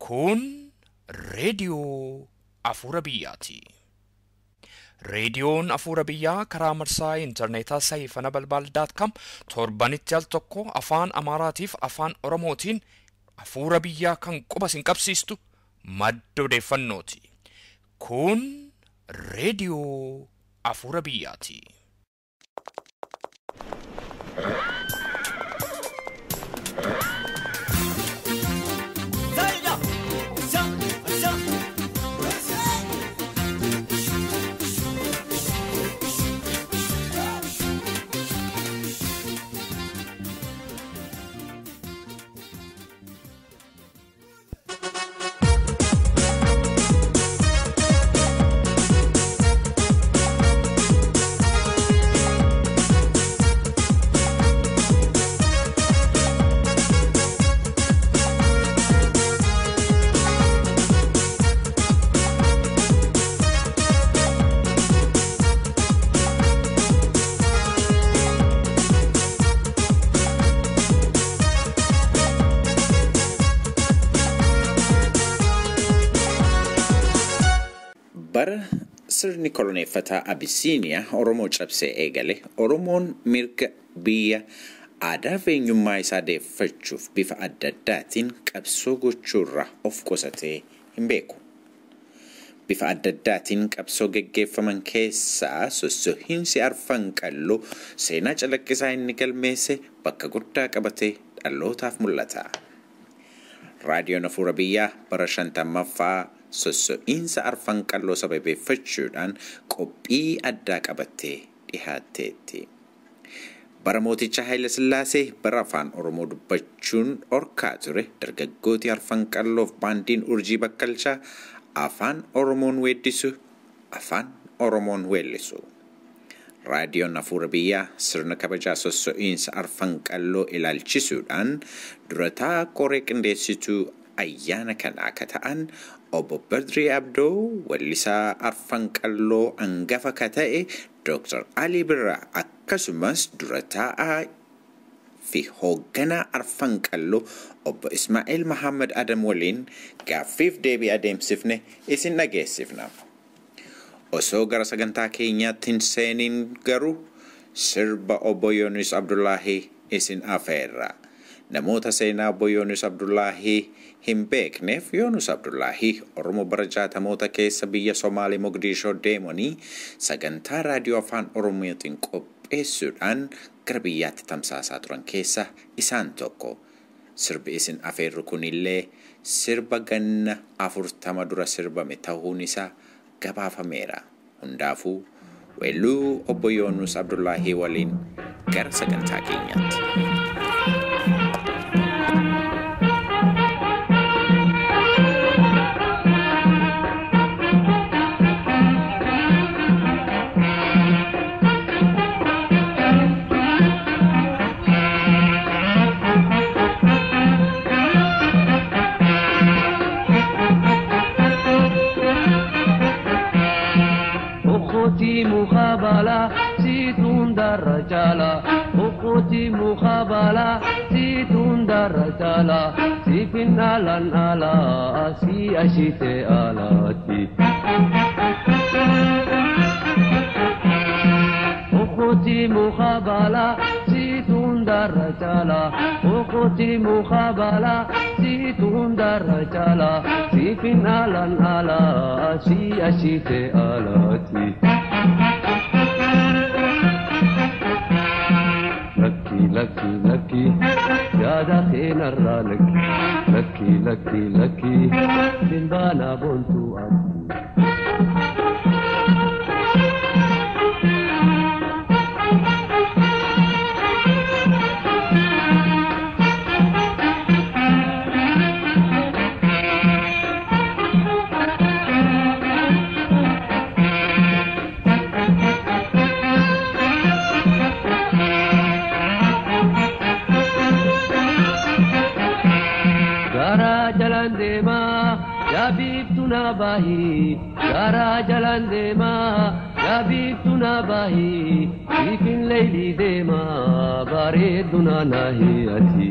Kun reediyoo Afuura Biyyaati. Reediyoon Afuura Biyyaa karaa marsaa intarneetaa sayfanabal.com torbanitti al tokko afaan Amaaraatiif afaan Oromootiin Afuura Biyyaa kan quba sin qabsiistu madda odeeffannooti. Kun reediyoo Afuura Biyyaati. Sirni koloneeffataa Abisiiniyaa Oromoo cabsee eegale Oromoon mirga biyya aadaa fi eenyummaa isaa deeffachuuf bifa adda addaatiin qabsoo gochuurraa of qusatee hin beeku. Bifa adda addaatiin qabsoo geggeeffaman keessaa sossohiinsi arfan qalloo seenaa calaqqisaa inni galmeesse bakka guddaa qabatee dhalootaaf mul'ata. Raadiyoon Afuura Biyyaa bara 50ffaa sosso'iinsa arfan qalloo sababeeffachuudhaan qophii addaa qabattee dhihaatteetti. Bara mooticha Haayile Sillaasee bara afaan Oromoo dubbachuun orkaa ture dargaggooti arfan qalloof baandiin urjii bakkalchaa afaan Oromoon weeddisu afaan Oromoon weellisu. Raadiyoon Afuura Biyyaa sirna kabajaa sosso'iinsa arfan qalloo ilaalchisuudhaan durataa koree qindeessituu ayyaana kanaa akka ta'an Obbo Badrii Abdoo wallisaa arfan qalloo angafa ka ta'e Dr. Ali Birraa akkasumas durataa fi hoogganaa arfan qalloo Obbo Ismaa'eel Muhammad Adam waliin gaaffiif deebii adeemsifne isin dhageessifna. Osoo gara sagantaa keenyaatti hin seeniin garuu sirba Obbo Yoonis Abdullaahi isin afeerra. Namoota seenaa Obbo Yoonis Abdullaahi hin beekneef Yoonis Abdullaahi Oromoo bara 60moota keessa biyya Somaalee Mogadishoo deemanii sagantaa raadiyoo afaan Oromootiin qopheessuudhaan gara biyyaatti tamsaasaa turan keessa isaan tokko. Sirbi isin afeerru kunillee sirba ganna 40 dura sirbame ta'uun isaa gabaafameera. Hundaafuu weelluu Obbo Yoonis Abdullaahi waliin gara sagantaa keenyaatti. Ukhti mukhabala situn darajala sifinalan ala si ashite alati Ukhti mukhabala situn darajala Ukhti mukhabala situn darajala sifinalan ala si ashite alati Lucky, yada khina ralaki. Lucky, simbana bontu ati. Bahi, Gara jalan dema, Yabi tuna bahi, Ikin lady dema, Bare duna nahi ati.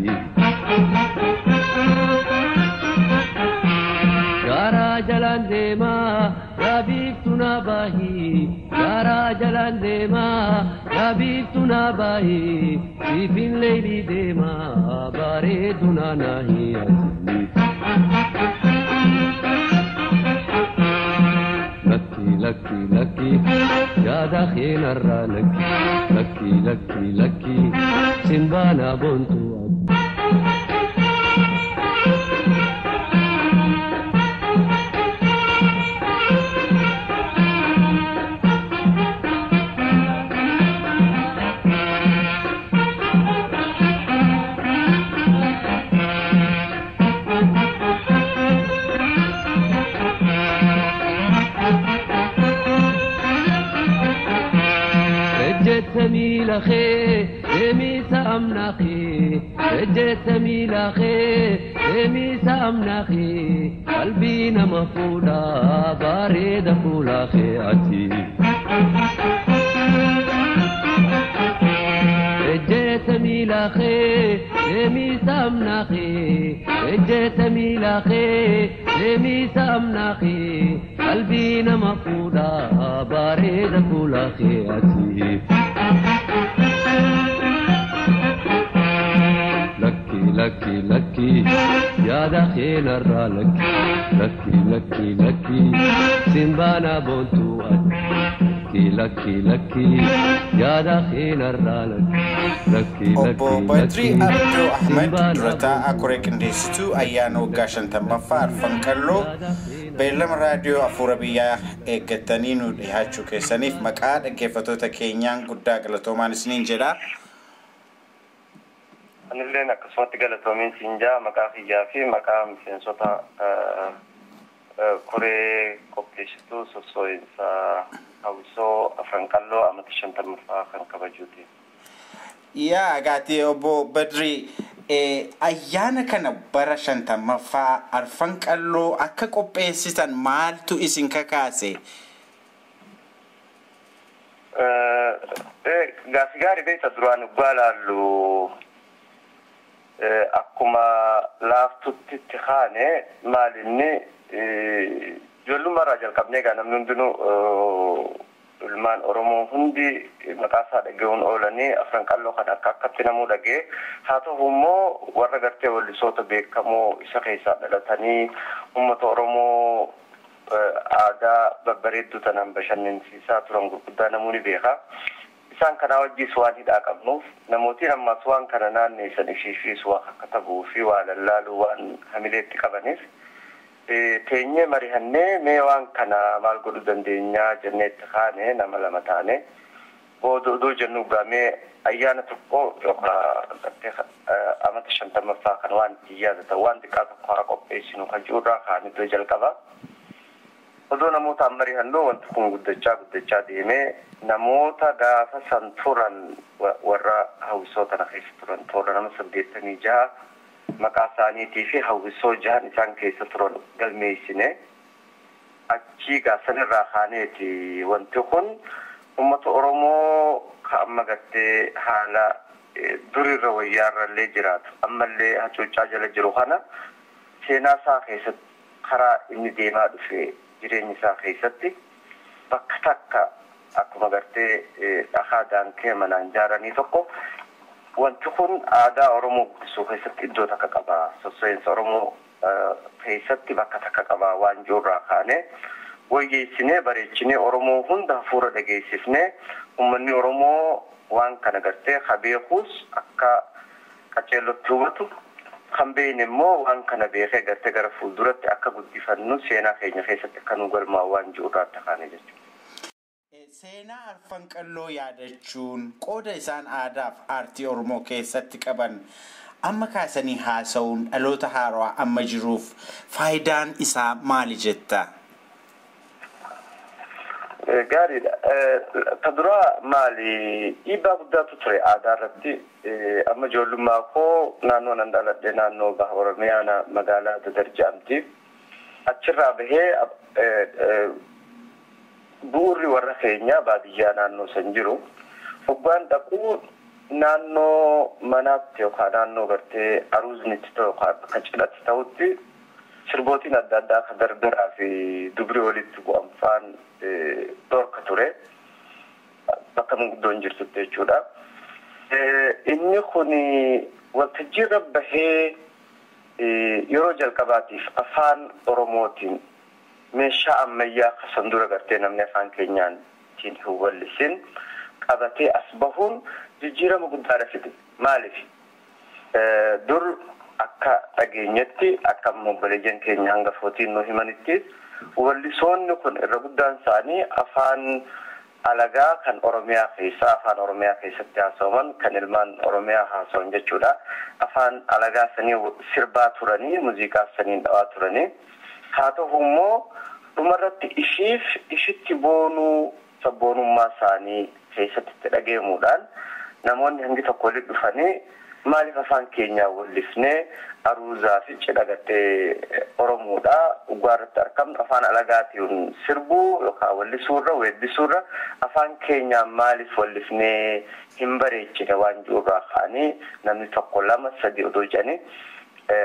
bahi gara jalan dema ya bituna bahi sifin leili dema bare duna nahi lucky lucky ya dakhil arranak lucky sinbana buntu جتمي لخي امي سامناخي جتمي لخي امي سامناخي قلبينا مفودا بارد فولاخي عتي جتمي لخي امي سامناخي جتمي لخي امي سامناخي قلبينا مفودا بارد فولاخي عتي lucky ya dakhil arralak lucky simbana buntu lucky ya dakhil arralak Obbo Badri Abdul Ahmed Durata Akure Kindistu Ayano Gashan Tamafar Fankallo Belam Radio Afurabia Egetaninu Dihachu Kesanif Makad Kefatota Kenyan Gudda Galatoman Ninjera Anilena kaswati galatomin sinja makafi jafi makam sensota kore koplishitu sosoinsa hauso afrankallo amatishantam fa kan kabajuti ya gati Obbo Badri ayana kana barashantam fa arfankallo akka qopheessitan maaltu isin kakase gasigari beeta duraan balalu akkuma laaftutti khane maalinni jollu mara jalqabne ga namni hundinuu ilmaan oromoo hundi maqaasaa dhageewwan oolanii afran qalloo kan akkatti namuu dhagee haa ta'u immoo warra gartee wallisoota beekamoo isa keessaa dhalatanii uummata oromoo aadaa babbareedduu tanaan bashannansiisaa turan gurguddaa namuu ni beeka. Isaan kana wajjis waan hidhaa qabnuuf namootiin ammas waan kana naanneessan ishiifis waan akka tabuu fi waa lallaaluu waan hamileetti qabaniif teenyee marihannee mee waan kana maal godhu dandeenyaa jenneetti kaane nama lama taane oduu jennu gaamee ayyaana tokko amata 50ffaa kan waan yaadata waan xiqqaa tokko haa qopheessinu kan jiruudhaa kaanitu jalqaba. Oduu namoota marihannu wanti kun guddachaa deemee namoota gaafa san turan warra hawwisoota na keessa turan toora nama 86 maqaa isaaniitii fi hawwisoo 6 isaan keessa turan galmeessine achii gaasanirraa kaaneeti wanti kun uummata oromoo ka amma gartee haala durirra wayyaarrallee jiraatu ammallee hacuuccaa jala jiru kana seenaa isaa keessatti karaa inni deemaa dhufe jireenya isaa keessatti bakka takka akkuma gartee dhahaadhaan keemanaan jaaranii tokko wanti kun aadaa oromoo guddisuu keessatti iddoo takka qaba sosseensa oromoo keessatti bakka takka qaba waan jirurraa kaane wayyeessinee bareechinee oromoo hunda hafuura dhageessifnee uummanni oromoo waan kana gartee beekuus akka qaceellotti hubatu kan beekne immoo waan kana beekee gartee gara fuulduratti akka guddifannu seenaa keenya keessatti akka nu galmaa waan jirurraa takaane jechuudha. Seenaa arfan qalloo yaadachuun qooda isaan aadaaf aartii oromoo keessatti qaban amma kaasanii haasa'uun dhaloota haaraa amma jiruuf faayidaan isaa maali jetta? Gaariidha. Taduraa maali dhiibbaa guddaatu ture aadaa irratti amma ijoollummaa koo naannoo nan dhaladhe naannoo baha oromiyaa magaalaa Dadar jedhamti. Achirraa bahee bu'uurri warra keenyaa baadiyyaa naannoo san jiru hoggaan dhaquu naannoo manaatti yookaan naannoo gartee aruuznitti ta'u yookaan akka cidhatti ta'utti sirbootiin adda addaa kan dardaraa fi dubrii walitti bu'an faan dorka ture bakka manguddoon jirtutti jechuudha. Inni kun waltajjii irra bahee yeroo jalqabaatiif afaan Oromootiin meeshaa ammayyaa kasan dura gartee namni afaan keenyaan ittiin hin wallisin qabatee as bahuun jijjiirama guddaadha fide. Maaliif? Dur akka dhageenyetti akka obboleeyyan keenya hangafootiin nu himanittis wallisoonni kun irra guddaan isaanii afaan alagaa kan Oromiyaa keessa afaan Oromiyaa keessatti haasawaman kan ilmaan Oromiyaa haasawan jechuudha. Afaan alagaa sanii sirbaa turanii muuziqaa saniin dhawaa turanii haa ta'u immoo dhumarratti ishitti boonuu sabboonummaa isaanii keessatti dhagahamuudhaan namoonni hangi tokko walitti dhufanii maaliif afaan keenyaa wallisnee aruuzaa fi cidha gartee Oromoodha guggaarratti argamnu afaan alagaatiin sirbuu yookaan wallisuurra weeddisuurra afaan keenyaa maaliif wallisnee hin bareechine waan jiruurraa ka'anii namni tokko lama sadii odoo jedhanii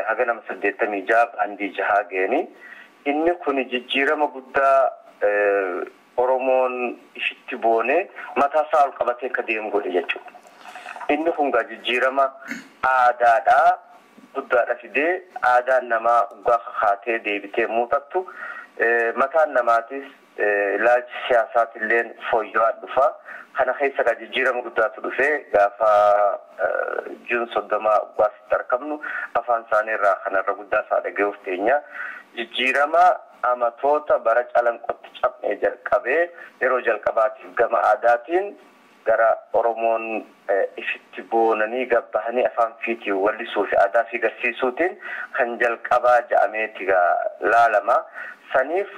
haga nama 86 andii jahaa ga'anii inni kun jijjiirama guddaa Oromoon ishitti boonee mataa isaa ol qabatee akka deemu godhe jechuudha. Inni kun jijjiirama aadaadhaa guddaadha fidee aadaan namaa dhugaa kakaatee deebitee muuxattu mataan namaatis ilaalchi siyaasaatillee fooyya'aa dhufa. Kana keessa jijjiirama guddaatu dhufee gaafa Juun 30 dhugaasitti argamnu afaan isaanii irraa kanarra guddaa isaa dhaga'uuf teenya. Jijjiirama amatoota bara calanqotti cabnee jalqabee yeroo jalqabaatiif gama aadaatiin gara Oromoon ifitti boonanii gabbahanii afaan fiitii wallisuu fi aadaa fi garsiisuutiin kan jalqabaa ja'ameeti laalama. Saniif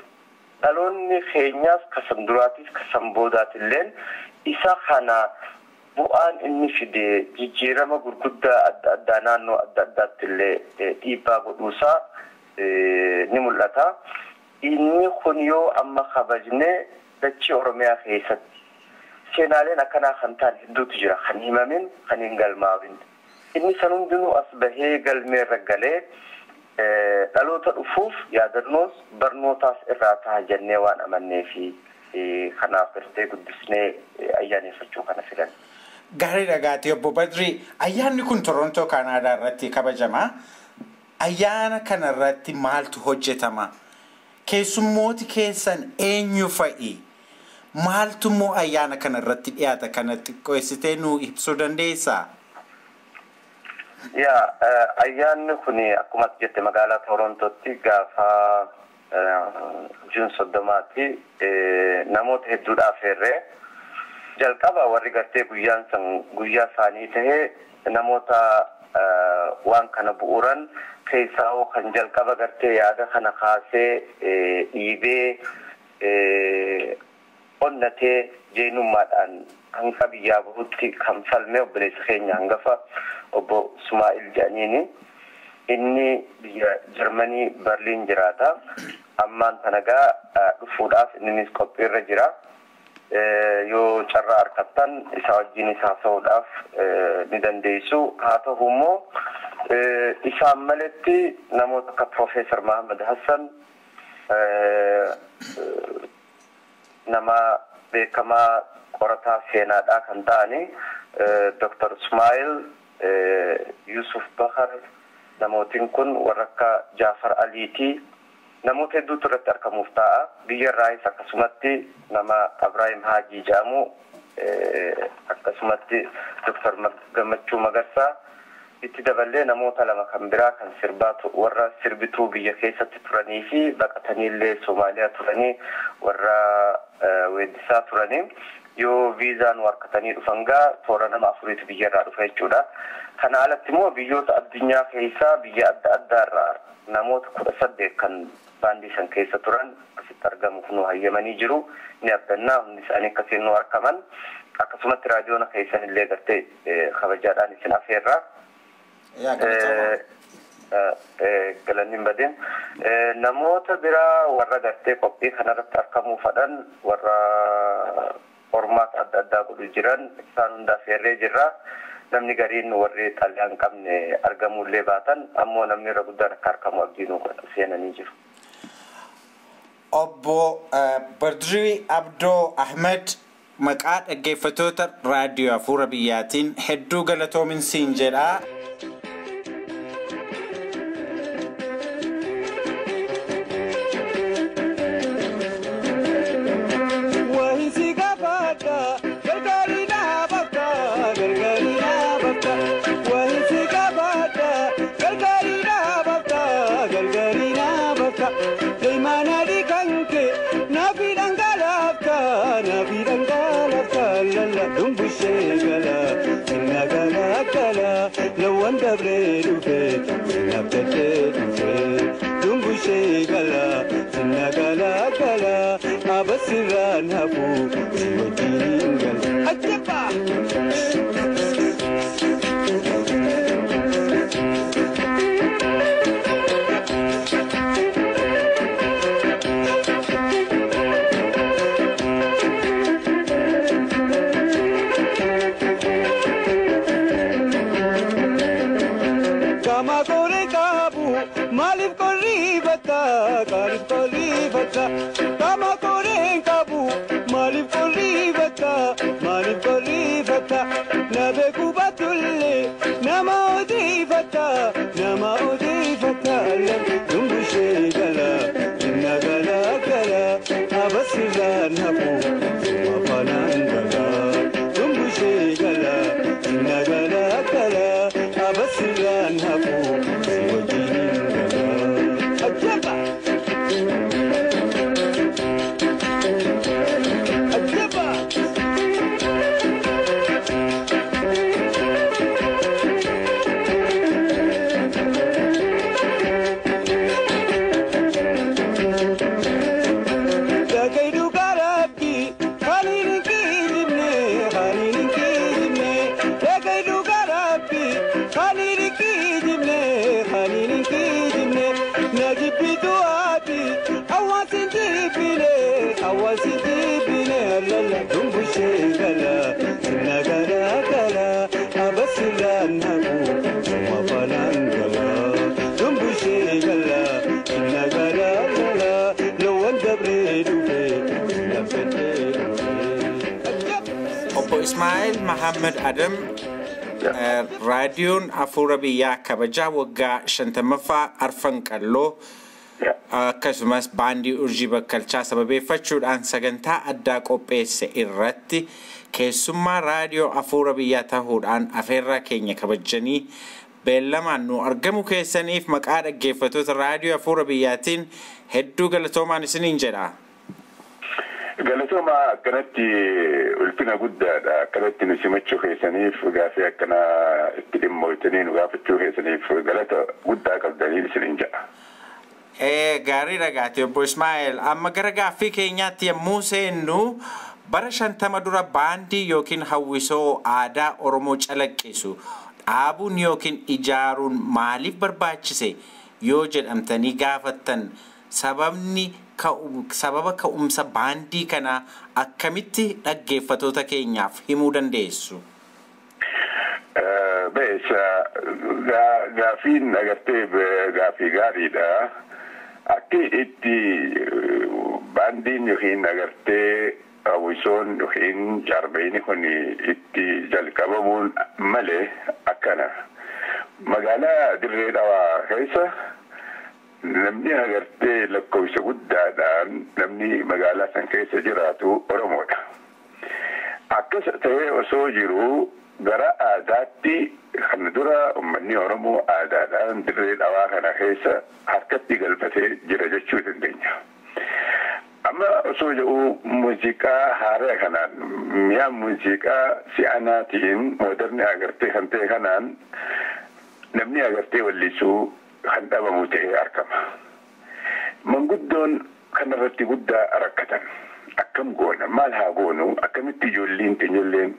dhaloonni keenyaas kasan duraatiif kasan boodaatilleen isa kana bu'aan inni fide jijjiirama gurguddaa adda addaa naannoo adda addaattillee dhiibbaa godhuusaa ni mul'ata. Inni kun yoo amma kabajne dachii Oromiyaa keessatti seenaaleen akkanaa kan ta'an hedduutu jira kan himamin kan hin galmaa'in. Inni san hundinuu as bahee galmee irra galee dhaloota dhufuuf yaadannoos barnootaas irraa ta'a jennee waan amannee fi kanaaf irtee guddisnee ayyaaneffachuu kana filan. Gaarii dhagaatee obbo Badrii ayyaanni kun Torontoo Kanaadaa irratti kabajama. Ayyaana kana irratti maaltu hojjetama? Keessummooti keessan eenyu fa'i? Maaltu immoo ayyaana kana irratti dhiyaata kanatti qo'essitee nu ibsuu dandeessaa? Ayyaanni kun akkuma jette magaalaa Torontootti gaafa Juun 30tti namoota hedduudhaaf affeerree jalqaba warri gartee guyyaa isaanii tahee namoota waan kana bu'uuran keessaa kan jalqaba gartee yaada kana kaasee dhiibee onnatee jeenummaadhaan hanga biyyaa bahutti kan falmee obboleessa keenya hangafa obbo Ismaa'il jedhaniini. Inni biyya Jarmanii Berliin jiraata. Ammaan tanagaa dhufuudhaaf innis qophiirra jira. Yoo carraa argattan isa wajjin haasa'uudhaaf ni dandeessu. Haa ta'u immoo isaan maletti namoota akka Profeesar Mahammad Hassan nama beekamaa qorataa seenaadhaa kan ta'ani Dr. Ismaa'il Yusuf Bakar namootiin kun warra akka Jaafar Aliiti namoota hedduutu irratti argamuuf ta'a. Biyya irraayis akkasumatti nama Ibrahim Haajii jedhamu akkasumatti Dr. Gammachuu Magarsaa itti daballee namoota lama kan biraa kan sirbaatu warra sirbituu biyya keessatti turanii fi baqataniillee Soomaaliyaa turanii warra weeddisaa turanii yoo viizaan warqatanii dhufan toora nama 4 biyya irraa dhufa jechuudha. Kana alatti immoo biyyoota addunyaa keessaa biyya adda addaarraa namoota 18 kan baandii san keessa turan asitti argamu kun hayyamanii jiru. Ni abdannaa hundi isaanii akkasiin nu argaman. Akkasumatti raadiyoona keessan illee gartee kabajaadhaan isin affeerraa. Galannin badeen namoota biraa warra gartee qophii kanarratti argamuu fadhan warra hormaata adda addaa godhu jiran isaan hunda affeerree jirra. namni gariin warri xalayaan qabne argamullee baatan ammoo namni irra guddaan akka harkamu abdiinuu seenanii jiru. Obbo Badrii Abdoo Ahmed maqaa dhaggeeffattoota raadiyoo Afuura Biyyaatiin hedduu galatoomin siin jedhaa. Ismail Muhammad Adam raadiyoon Afuura Biyyaa kabajaa waggaa 50ffaa arfan qalloo akkasumas baandii urjii bakkalchaa sababeeffachuudhaan sagantaa addaa qopheesse irratti keessummaa raadiyoo Afuura Biyyaa ta'uudhaan afeerraa keenya kabajanii beellamaan nu argamu keessaniif maqaa dhaggeeffattoota raadiyoo Afuura Biyyaatiin hedduu galatoomaan isiniin jedha. Galatoma akkanatti ulfina guddaadha akkanatti nu simachuu keessaniif gaafii akkana itti dhimmootanii nu gaafachuu keessaniif galata guddaa qabdanii isiniin jedha. Gaarii dhagaati obbo Ismaa'eel amma gara gaaffii keenyaatti yommuu seennu bara 50 dura baandii yookiin hawwisoo aadaa Oromoo calaqqisu dhaabuun yookiin ijaaruun maaliif barbaachise yoo jedhamtanii gaafattan sababa ka'umsa baandii kana akkamitti dhaggeeffattoota keenyaaf himuu dandeessu? Beesa gaafiin agartee gaafii gaariidha. Akki itti baandiin yookiin agartee hawwisoon yookiin jaarbeeyni kun itti jalqabamuun malee akkana. Magaalaa Dirree Dhawaa keessa namni agartee lakkoofsa guddaadhaan namni magaalaa san keessa jiraatu Oromoodha. Akkas ta'ee osoo jiru gara aadaatti kan dura uummanni Oromoo aadaadhaan Dirree Dhawaa kana keessa harkatti galfatee jira jechuu dandeenya. Amma osoo jedhu muuziqaa haaraa kanaan mi'a muuziqaa si'anaatiin mooderni agartee kan ta'e kanaan namni agartee wallisuu kan dhabamu ta'ee argama. Manguddoon kanarratti guddaa rakkatan. Akkam goona maal haa goonu akkamitti ijoolleen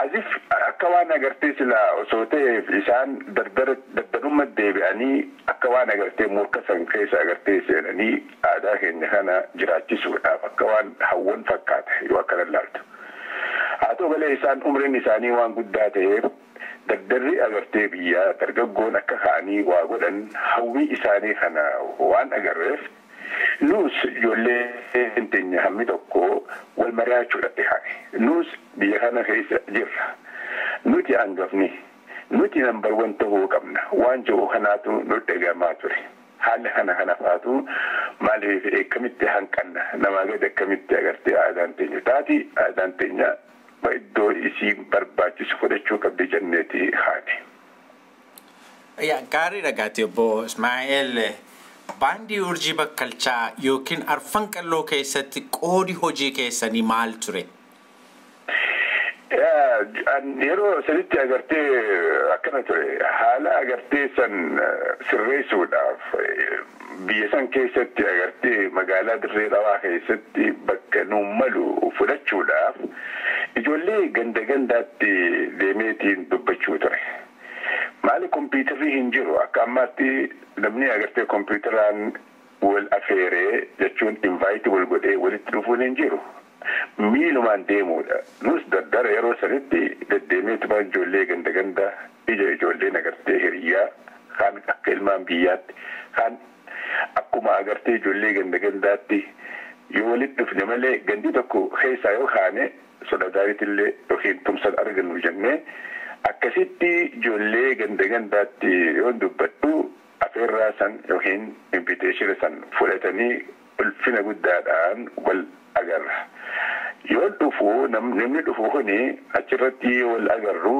asif akka waan agartee sila osoo ta'eef isaan dardarummaa deebi'anii akka waan agartee morka san keessa agartee seenanii aadaa keenya kana jiraachisuudhaaf akka waan hawwan fakkaata yoo akkana ilaaltu. haa ta'u malee isaan umriin isaanii waan guddaa ta'eef dagdarri agartee biyyaa dargaggoon akka ka'anii waa godhan hawwii isaanii kana waan agarreef nus ijoolleen teenya hammi tokko wal mari'achuudhaatti hafe. Nus biyya kana keessa jirra. Nuti hangafni. Nuti nambar wan ta'uu qabna. Waan jiru kanaatu nu dhagamaa ture. Haalli kana faatu maaliif akkamitti hanqanna namaa gadi akkamitti agartee aadaan teenya taati aadaan teenya iddoo isii barbaachisu fudhachuu qabdi jenneeti haati. Gaarii dhagaati obbo Ismaa'eel baandii urjii bakkalchaa yookiin arfan qalloo keessatti qoodi hojii keessanii maal ture? Yeroo sanitti agartee akkana ture haala agartee san sirreessuudhaaf biyya san keessatti agartee magaalaa Dirree Dhawaa keessatti bakka nuun malu fudhachuudhaaf ijoollee gandaatti deemeetiin dubbachuu ture. Maali kompiitarri hin jiru akka ammaatti namni agartee kompiitaraan wal afeeree jechuun invite wal godhee walitti dhufuun hin jiru. Miilumaan deemuudha. Nus daddara yeroo sanitti deddeemeetu baan ijoollee ganda ija ijoolleen agartee hiriyaa kaan akka ilmaan biyyaatti kaan akkuma agartee ijoollee gandaatti yoo walitti dhufne malee gandi tokko keessaa yoo kaane sodaataanitillee yookiin tumsan argannu jennee akkasitti ijoollee gandaatti yoo dubbadhu afeerraa san yookiin inviteeshina san fudhatanii ulfina guddaadhaan wal agarra. Yoo dhufu namni dhufu kuni achirratti wal agarru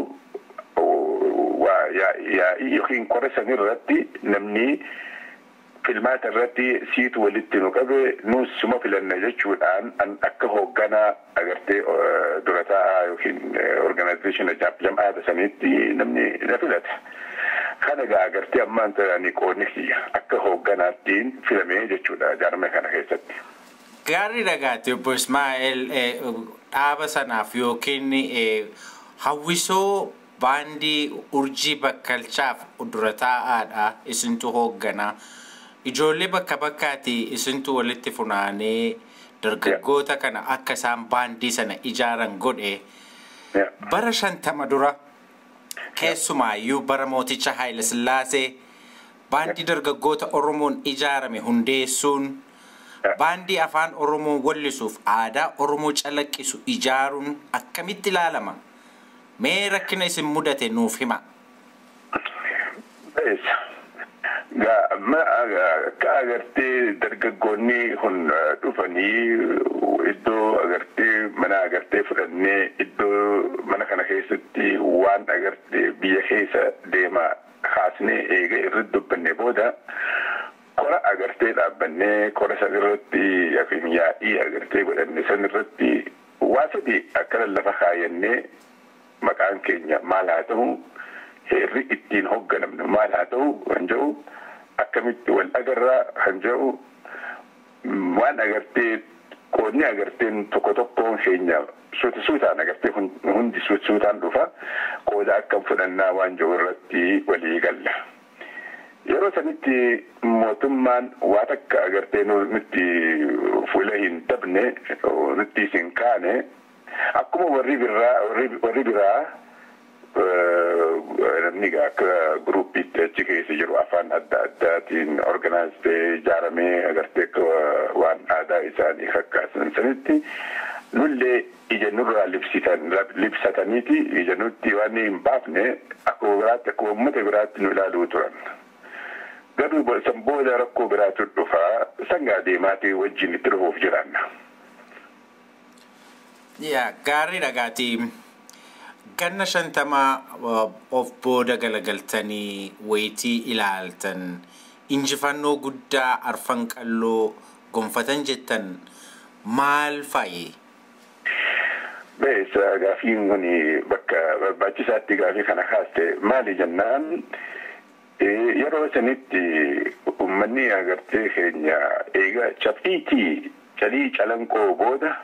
yookiin qora sanirratti namni filmaata irratti siitu walitti nu qabe nus suma filanna jechuudhaan akka hoogganaa agartee dura taa'aa yookiin organizaationa jam'aata sanitti namni na filata. Kana gaa agartee ammaan ta'anii qoodni kiyya akka hoogganaattiin filamee jechuudha jaarmee kana keessatti. Gaarii dhagaati obbo Ismaa'eel dhaaba sanaaf yookiin hawwisoo baandii urjii bakkalchaaf dura taa'aadha isintu hoogganaa. Ijoollee bakka bakkaatti isintu walitti funaanee dargaggoota kana akka isaan baandii sana ijaaran godhe. Bara 50 dura keessumaayyuu bara mooticha Haayile Sillaasee baandii dargaggoota Oromoon ijaarame hundeessuun baandii afaan Oromoo wallisuuf aadaa Oromoo calaqqisu ijaaruun akkamitti ilaalama? Mee rakkina isin mudate nuuf hima. Akka agartee dargaggoonni kun dhufanii iddoo agartee mana agartee fudhannee iddoo mana kana keessatti waan agartee biyya keessa deemaa kaasnee eega irratti dubbanne booda kora agartee dhaabbannee kora sanirratti yookiin yaa'ii agartee godhanne sanirratti waa sadii akka lafa kaayannee maqaan keenya maal haa ta'u heerri ittiin hoogganamnu maal haa ta'u kan jedhu akkamitti wal agarraa kan jedhu waan agartee qoodni agarteen tokkoon keenya suutaan agartee hundi suutaan dhufa qooda akka fudhannaa waan jedhu irratti walii galla. Yeroo sanitti mootummaan waan akka agartee nutti fuula hin dabne nutti hin kaane akkuma warri biraa namni akka gruupiitti achi keessa jiru afaan adda addaatiin organized ijaaramee agartee waan aadaa isaanii kakkaasan sanitti nullee ija nurraa libsataniiti ija nutti waan hin baafne akkuma biraatti akkuma uummata biraatti nu ilaaluu turan. Garuu san booda rakkoo biraatu dhufaa sangaa deemaatii wajjin itti dhufuuf jiraanna. Gaarii dhagaatii. Ganna 50 of booda galagaltanii wayitii ilaaltan injifannoo guddaa arfan qalloo gonfatan jettan maal fa'i? Beesa gaafiin kun bakka barbaachisaatti gaafii kana kaaste maali jennaan yeroo sanitti uummanni agartee keenya eega cabxiitii calii calanqoo booda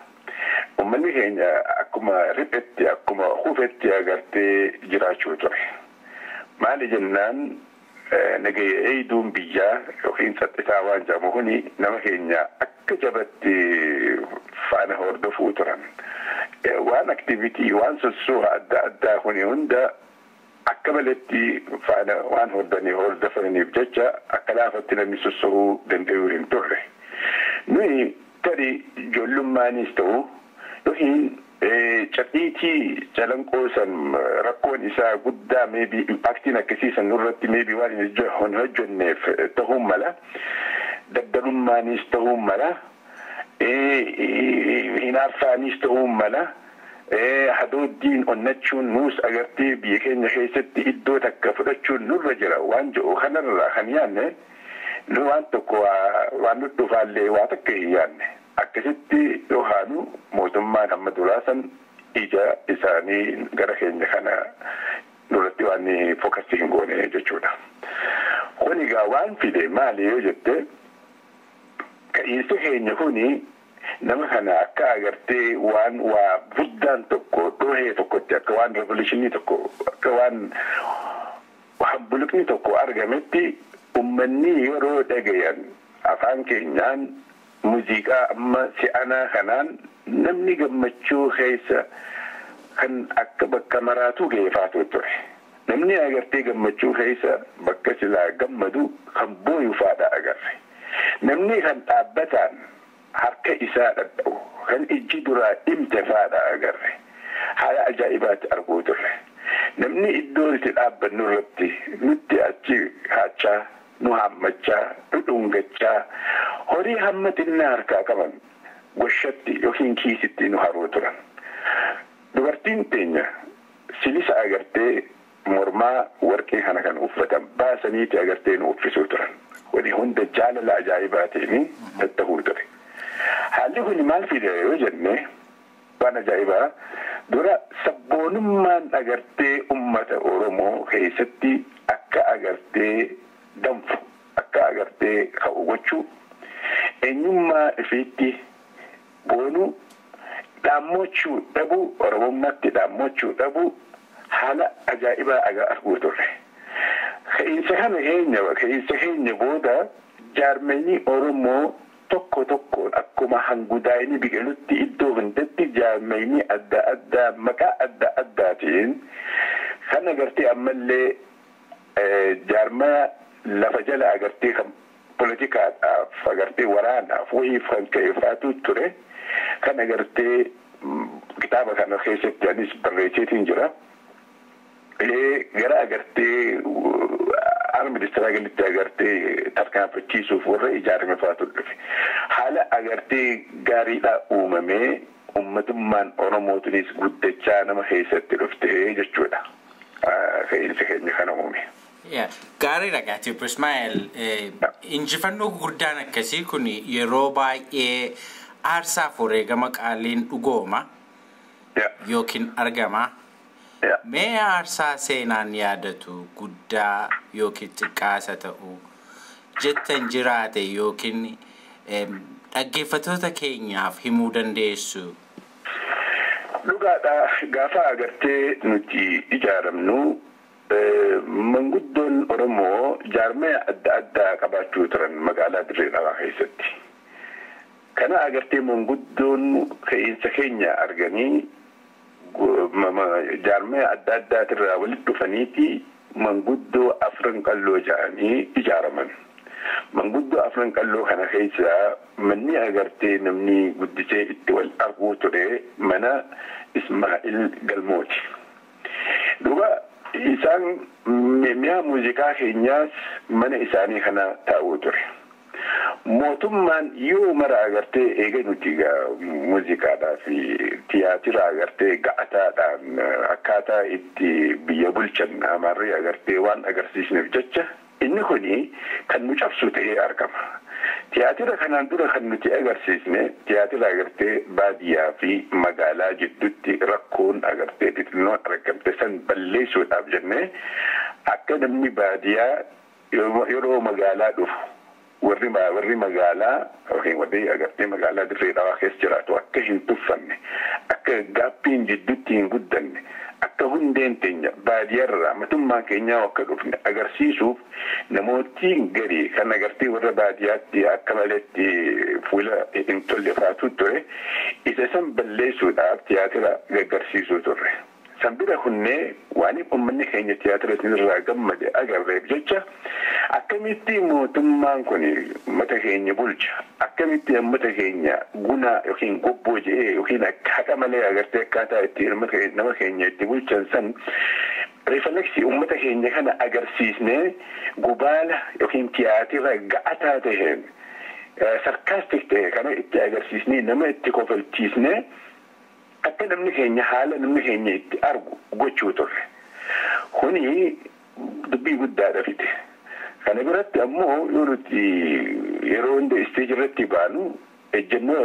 uummanni keenya akkuma riphetti akkuma hufetti agartee jiraachuu ture. Maali jennaan nagaya eeyduun biyyaa yookiin saxxisaa waan jedhamu kuni nama keenya akka jabatti faana hordofuu turan. waan activity waan sossooha adda addaa kuni hunda akka malatti faana waan hordofaniif jecha akka laafatti namni sossoohuu danda'uu hin turre. Nuyi tarii ijoollummaaniis ta'u yookiin cabbiitii calanqoo san rakkoon isaa guddaa maybe impactiin akkasiisan nurratti maybe waan hin hojjenneef ta'uu mala daddalummaanis ta'uu mala hinaaffaanis ta'uu mala hadooddiin onnachuun nuus agartee biyya keenya keessatti iddoo takka fudhachuun nurra jira waan jedhu kanarraa kan yaanne nu waan tokko waan nuti dhufaallee waa takka hin yaanne akkasitti yookaanu mootummaan hamma duraasan ija isaanii gara keenya kana nurratti waan fookasii hin goone jechuudha. Kun egaa waan fide maali yoo jette ka'iinsa keenya kuni nama kana akka agartee waan waa guddaan tokko dhoohee tokkotti akka waan revolutionii tokko akka waan hambuluqni tokko argametti ummanni yeroo dhagayan afaan keenyaan muuziqaa amma si'anaa kanaan namni gammachuu keessa kan akka bakka maraatu geeffaatu ture. Namni agartee gammachuu keessa bakka silaa gammadu kan booyu faadha agarre. Namni kan dhaabbataan harka isaa dhadha'u kan ijji duraa dhimte faadha agarre. Haala ajaa'ibaatti arguu turre. Namni iddoo itti dhaabbannu irratti nutti achi haachaa nu hammachaa nu dhungachaa horii hamma xinnaa harkaa qaban goshatti yookiin kiisitti nu haruu turan. Dubartiin teenya silisa agartee mormaa warqee kana kan uffatan baasaniiti agartee nu uffisuu turan. Wani hunda jaalala ajaa'ibaatiin tattahuu ture. Haalli kun maal fide yoo jenne waan ajaa'ibaa dura sabboonummaan agartee ummata Oromoo keessatti akka agartee danfu akka agartee ka'u gochuu eenyummaa ifiitti boonuu dhaammochuu dhabuu Oromummaatti dhaammochuu dhabuu haala ajaa'ibaa arguu turre. Keessa keenya booda jaarmenyi Oromoo tokko tokkoon akkuma hangudaayini biqilutti iddoo hundatti jaarmenyi adda addaa maqaa adda addaatiin kan agartee ammallee jaarmaa lafa jala agartee kan politikaadhaaf agartee waraanaaf wayiif kan ka'eeffaatu ture kan agartee kitaaba kana keessatti anis barreesseetiin jira. Gara agartee ministeera galitti agartee tarkaanfachiisuuf warra ijaarame faatu dhufe. Haala agartee gaariidhaa uumamee ummatummaan Oromootinis guddachaa nama keessatti dhuftee jechuudha. Keessa keenya kana uume. Gaariidha gaati Ismaa'eel. Injifannoo gurguddaan akkasii kun yeroo baay'ee aarsaaf wareegama qaaliin dhugooma yookiin argama. Mee aarsaa seenaan yaadatu guddaa yookiin xiqqaasa ta'u jettan jiraate yookiin dhaggeeffattoota keenyaaf himuu dandeessu? Dhugaadha gaafa agartee nuti ijaaramnu manguddoon Oromoo jaarmaya adda addaa qabaachuu turan magaalaa Dirree Dhawaa keessatti. Kana agartee manguddoon keessa keenya arganii jaarmaya adda addaatirraa walitti dhufaniiti manguddoo afran qalloo jedhanii ijaaraman. Manguddoo afran qalloo kana keessa manni agartee namni guddisee itti wal arguu ture mana Ismaa'il Galmooti. Duuba isaan mi'a muuziqaa keenyaas mana isaanii kana taa'uu ture. Mootummaan yoo mara agartee eega nuti muuziqaadhaa fi tiyaatira agartee ga'ataadhaan akkaataa itti biyya bulchan amarree agartee waan agarsiisneef jecha inni kuni kan nu cabsu ta'ee argama. Tiyaatira kanaan dura kan nuti agarsiisne tiyaatira agartee baadiyyaa fi magaalaa jidduutti rakkoon agartee xixinnoon argamte san balleessuudhaaf jennee akka namni baadiyyaa yeroo magaalaa dhufu warri magaalaa yookiin warri agartee magaalaa dirree dhawaa keessa jiraatu akka hin tuffanne akka gaappiin jidduutti hin guddanne akka hundeen teenya baadiyyaarraa mootummaan keenyaa akka dhufne agarsiisuuf namooti garii kan agartee warra baadiyyaatti akka maletti fuula hin tolle faatu ture isa san balleessuudhaaf tiyaatira gaggarsiisuu turre. Sambira hunnee waan uummanni keenya tiyaatira irraa gammade agarreef jecha akkamitti mootummaan kun uummata keenya bulcha akkamitti uummata keenya guna yookiin gobboo jedhee yookiin akka malee agartee akkaataa itti nama keenya itti bulchan san refleksii uummata keenya kana agarsiisnee gubaala yookiin tiyaatira ga'ataa taheen sarkaastik ta'e kana itti agarsiisnee nama itti kofalchiisnee akka namni keenya haala namni keenya itti argu gochuu turre. Kuni dubbii guddaadha fite. Kana biratti ammoo yoo nuti yeroo hunda isteeji irratti baanu ejjennoo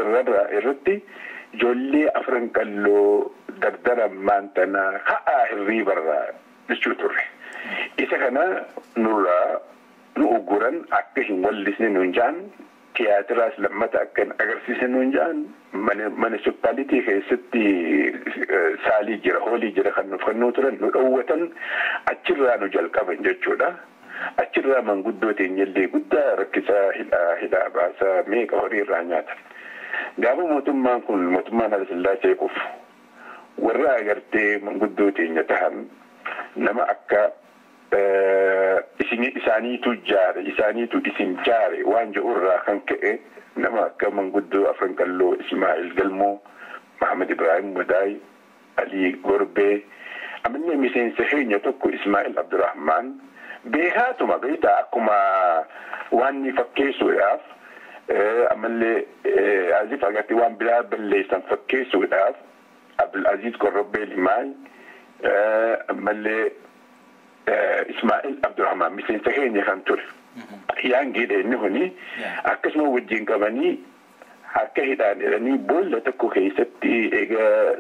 irratti ijoollee afran qalloo dardara maantanaa ka'aa hirriibarraa jechuu turre. Isa kana nurraa nu uguran akka hin wallisne nuun jaan tiyaatiraas lammata akka hin agarsiisne nuun jaan municipality keessatti saalii jira hoolii jira kan nuuf kennuu turan nu dhowwatan achirraa nu jalqaban jechuudha. Achirraa manguddoo teenyallee guddaa rakkisaa hidhaa baasaa meeqa horii irraa nyaatan. Gaafa mootummaan kun mootummaan Haile Sillaasee kufu warra agartee manguddoo teenya tahan nama akka isaaniitu isin jaare waan jedhurraa kan ka'e nama akka manguddoo afran qalloo Ismaa'il Galmoo, Mahamad Ibrahim Wadaay, Ali Gorbee, ammallee miseensa keenya tokko Ismaa'il Abdurrahmaan beekaatuma beektaa akkuma waan ni fakkeessuudhaaf ammallee Aziz agartee waan biraa balleessan fakkeessuudhaaf Abdulaziz Korrobbee Limaay ammallee Ismaa'il Abdurrahmaan miseensa keenya kan ture. Yaan gidee inni kuni akkasuma wajjin qabanii harka hidhaan jedhanii boolla tokko keessatti egaa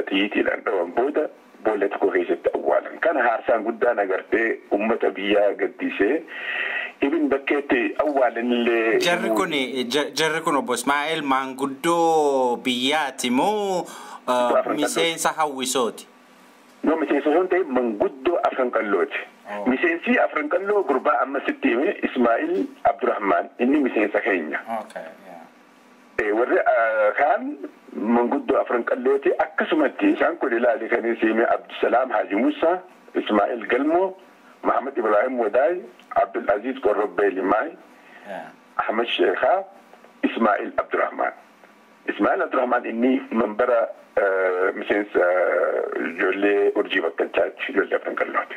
xiyyiitiidhaan dhawan booda boolla tokko keessatti awwaalan. Kana haarsaan guddaan agartee uummata biyyaa gaddisee ibin bakkeetti awwaalanillee. Jarri kun obbo Ismaa'il maanguddoo biyyaati moo miseensa hawwisooti? No miseensa sun ta'e manguddoo afran qallooti. Miseensi afran qalloo gurbaa amma sitti hime Ismaa'il Abdurrahmaan inni miseensa keenya. Warri kaan manguddoo afran qallooti akkasumatti isaan kun ilaali kan hime Abdusalaam Haaji Musaa, Ismaa'il Galmoo, Mahamad Ibrahim Wadaay, Abdulaziz Korrobbee Limaay, Ahmad Sheekhaa, Ismaa'il Abdurrahmaan. Ismaa'il Abdurrahmaan inni membara miseensa ijoollee urjii bakkalchaati ijoollee afran qallooti.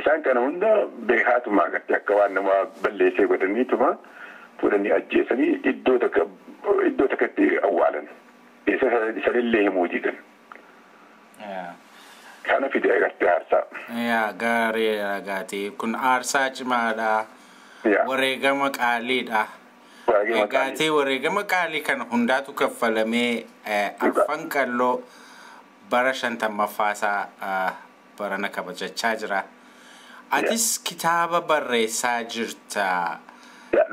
Isaan kana hunda beekaatuma agartee akka waan nama balleessee godhaniituma fuudhanii ajjeesanii iddoo takkatti awwaalan. Isanillee himuu diigan. Kana fide agartee aarsaa. Gaarii ragaati. Kun aarsaa cimaadha. Wareegama qaaliidha. Egaatee wareegama qaalii kana hundaatu kaffalamee afran qalloo bara 50ffaasaa barana kabajachaa jira. Atis kitaaba barreessaa jirta.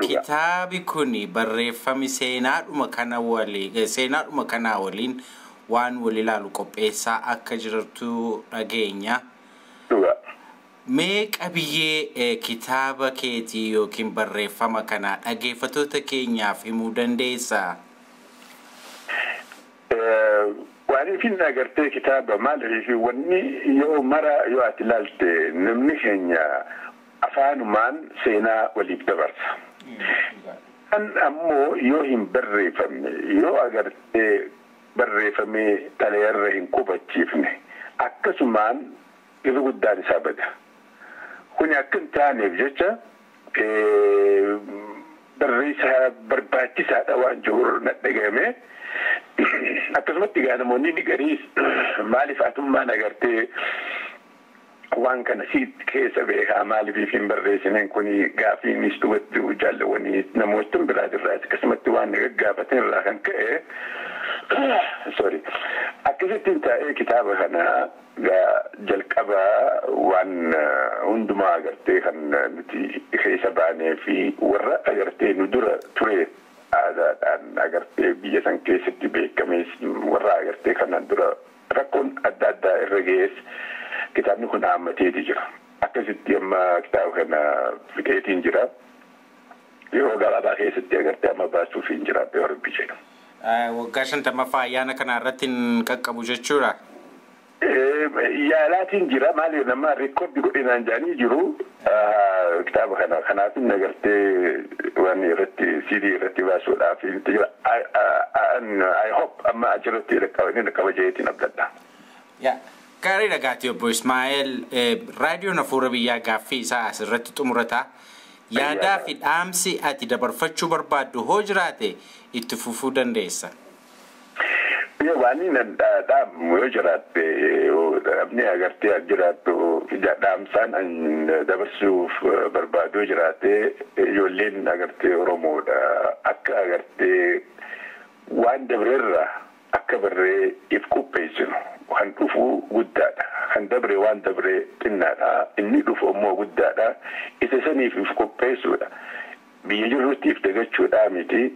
Kitaabi kuni barreeffami seenaadhuma kanaa waliin waan wal ilaalu qopheessaa akka jirtu dhageenya. Mee qabiyyee kitaaba keetii yookiin barreeffama kana dhageeffattoota keenyaaf himuu dandeessaa? Waan ifin agartee kitaaba maaliif wanni yoo mara yoo ati ilaalte namni keenya afaanumaan seenaa waliif dabarsa. Kan ammoo yoo hin barreeffamne yoo agartee barreeffamee xalayaarra hin qubachiifne akkasumaan irra guddaan isaa bada. Kuni akka hin taaneef jecha barreessaa barbaachisaadha waan jiru na dhagahame. Akkasumatti egaa namoonni ni garii maaliif atummaan agartee waan kana siit keessa beekaa maaliif hin barreessinen kuni gaafiinis dhugatti jaallawanii namoota biraatirraa akkasumatti waan gaggaafatin irraa kan ka'e sorry akkasittiin taa'ee kitaaba kana jalqaba waan hundumaa agartee kan nuti keessa baanee fi warra agartee nu dura ture aadaadhaan agartee biyya san keessatti beekamees warra agartee kanaan dura rakkoon adda addaa irra gees kitaabni kun haammateeti jira. Akkasitti amma kitaaba kana fixeetiin jira. Yeroo gabaabaa keessatti agartee amma baasuuf hin jira yoo rabbi jedhu. Waggaa 50 ayyaana kana irratti hin qaqqabu jechuudha. Yaalaatiin jira maali nama reekoordi godhinaan jaanii jiru kitaaba kana kanaaf hin agartee waan irratti CD irratti baasuudhaaf jira. I hope amma achirratti qaqqaba jeetiin abdadha. Gaarii dhagaati obbo Ismaa'eel raadiyoon hafuura biyyaa gaaffii isaa asirratti xumurata. Yaadaa fi dhaamsi ati dabarfachuu barbaaddu hoo jiraate itti fufuu dandeessa. Waan inni dhaamu yoo jiraatte namni agartee jiraattu dhaamsaan dabarsuuf barbaadu jiraate ijoolleen agartee Oromoodha akka agartee waan dabreerra akka barree if qopheessinu. Kan dhufu guddaadha. Kan dabre waan dabre xinnaadha. Inni dhufu immoo guddaadha. Isa saniif if qopheessuudha. Biyya jirrutti if dagachuudha miti.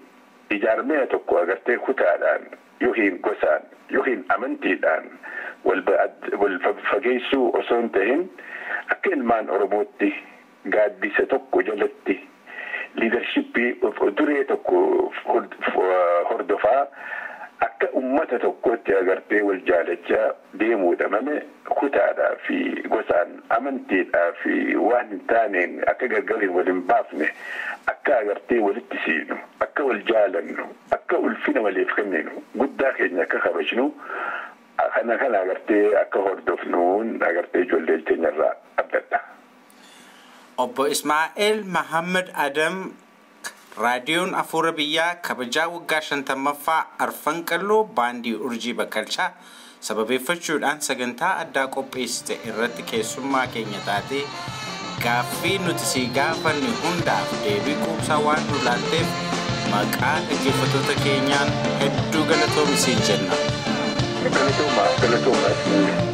Ijaarmee tokko agartee kutaadhaan yookiin gosaan yookiin amantiidhaan wal fageessuu osoo hin ta'in akka ilmaan Oromootti gaaddisa tokko jalatti liidarshippii duree tokko hordofaa akka ummata tokkotti agartee wal jaalachaa deemuudha malee kutaadhaa fi gosaan amantiidhaa fi waan hin taaneen akka gargariin wal hin baafne akka agartee walitti siinu akka wal jaalannu akka ulfina waliif kenninu guddaa keenya akka kabajnu kana agartee akka hordofnuun agartee ijoollee keenyarraa abdadha. Obbo Ismaa'eel Mahammad Adam raadiyoon hafuura biyyaa kabajaa waggaa 50ffaa arfan qalloo baandii urjii bakkalchaa sababeeffachuudhaan sagantaa addaa qopheessite irratti keessummaa keenya taatee gaaffii nuti si gaafanne hundaaf deebii quubsaa waan nu laalteef maqaa dhaggeeffattoota keenyaan hedduu galatoomi jenna. Galatoomaa.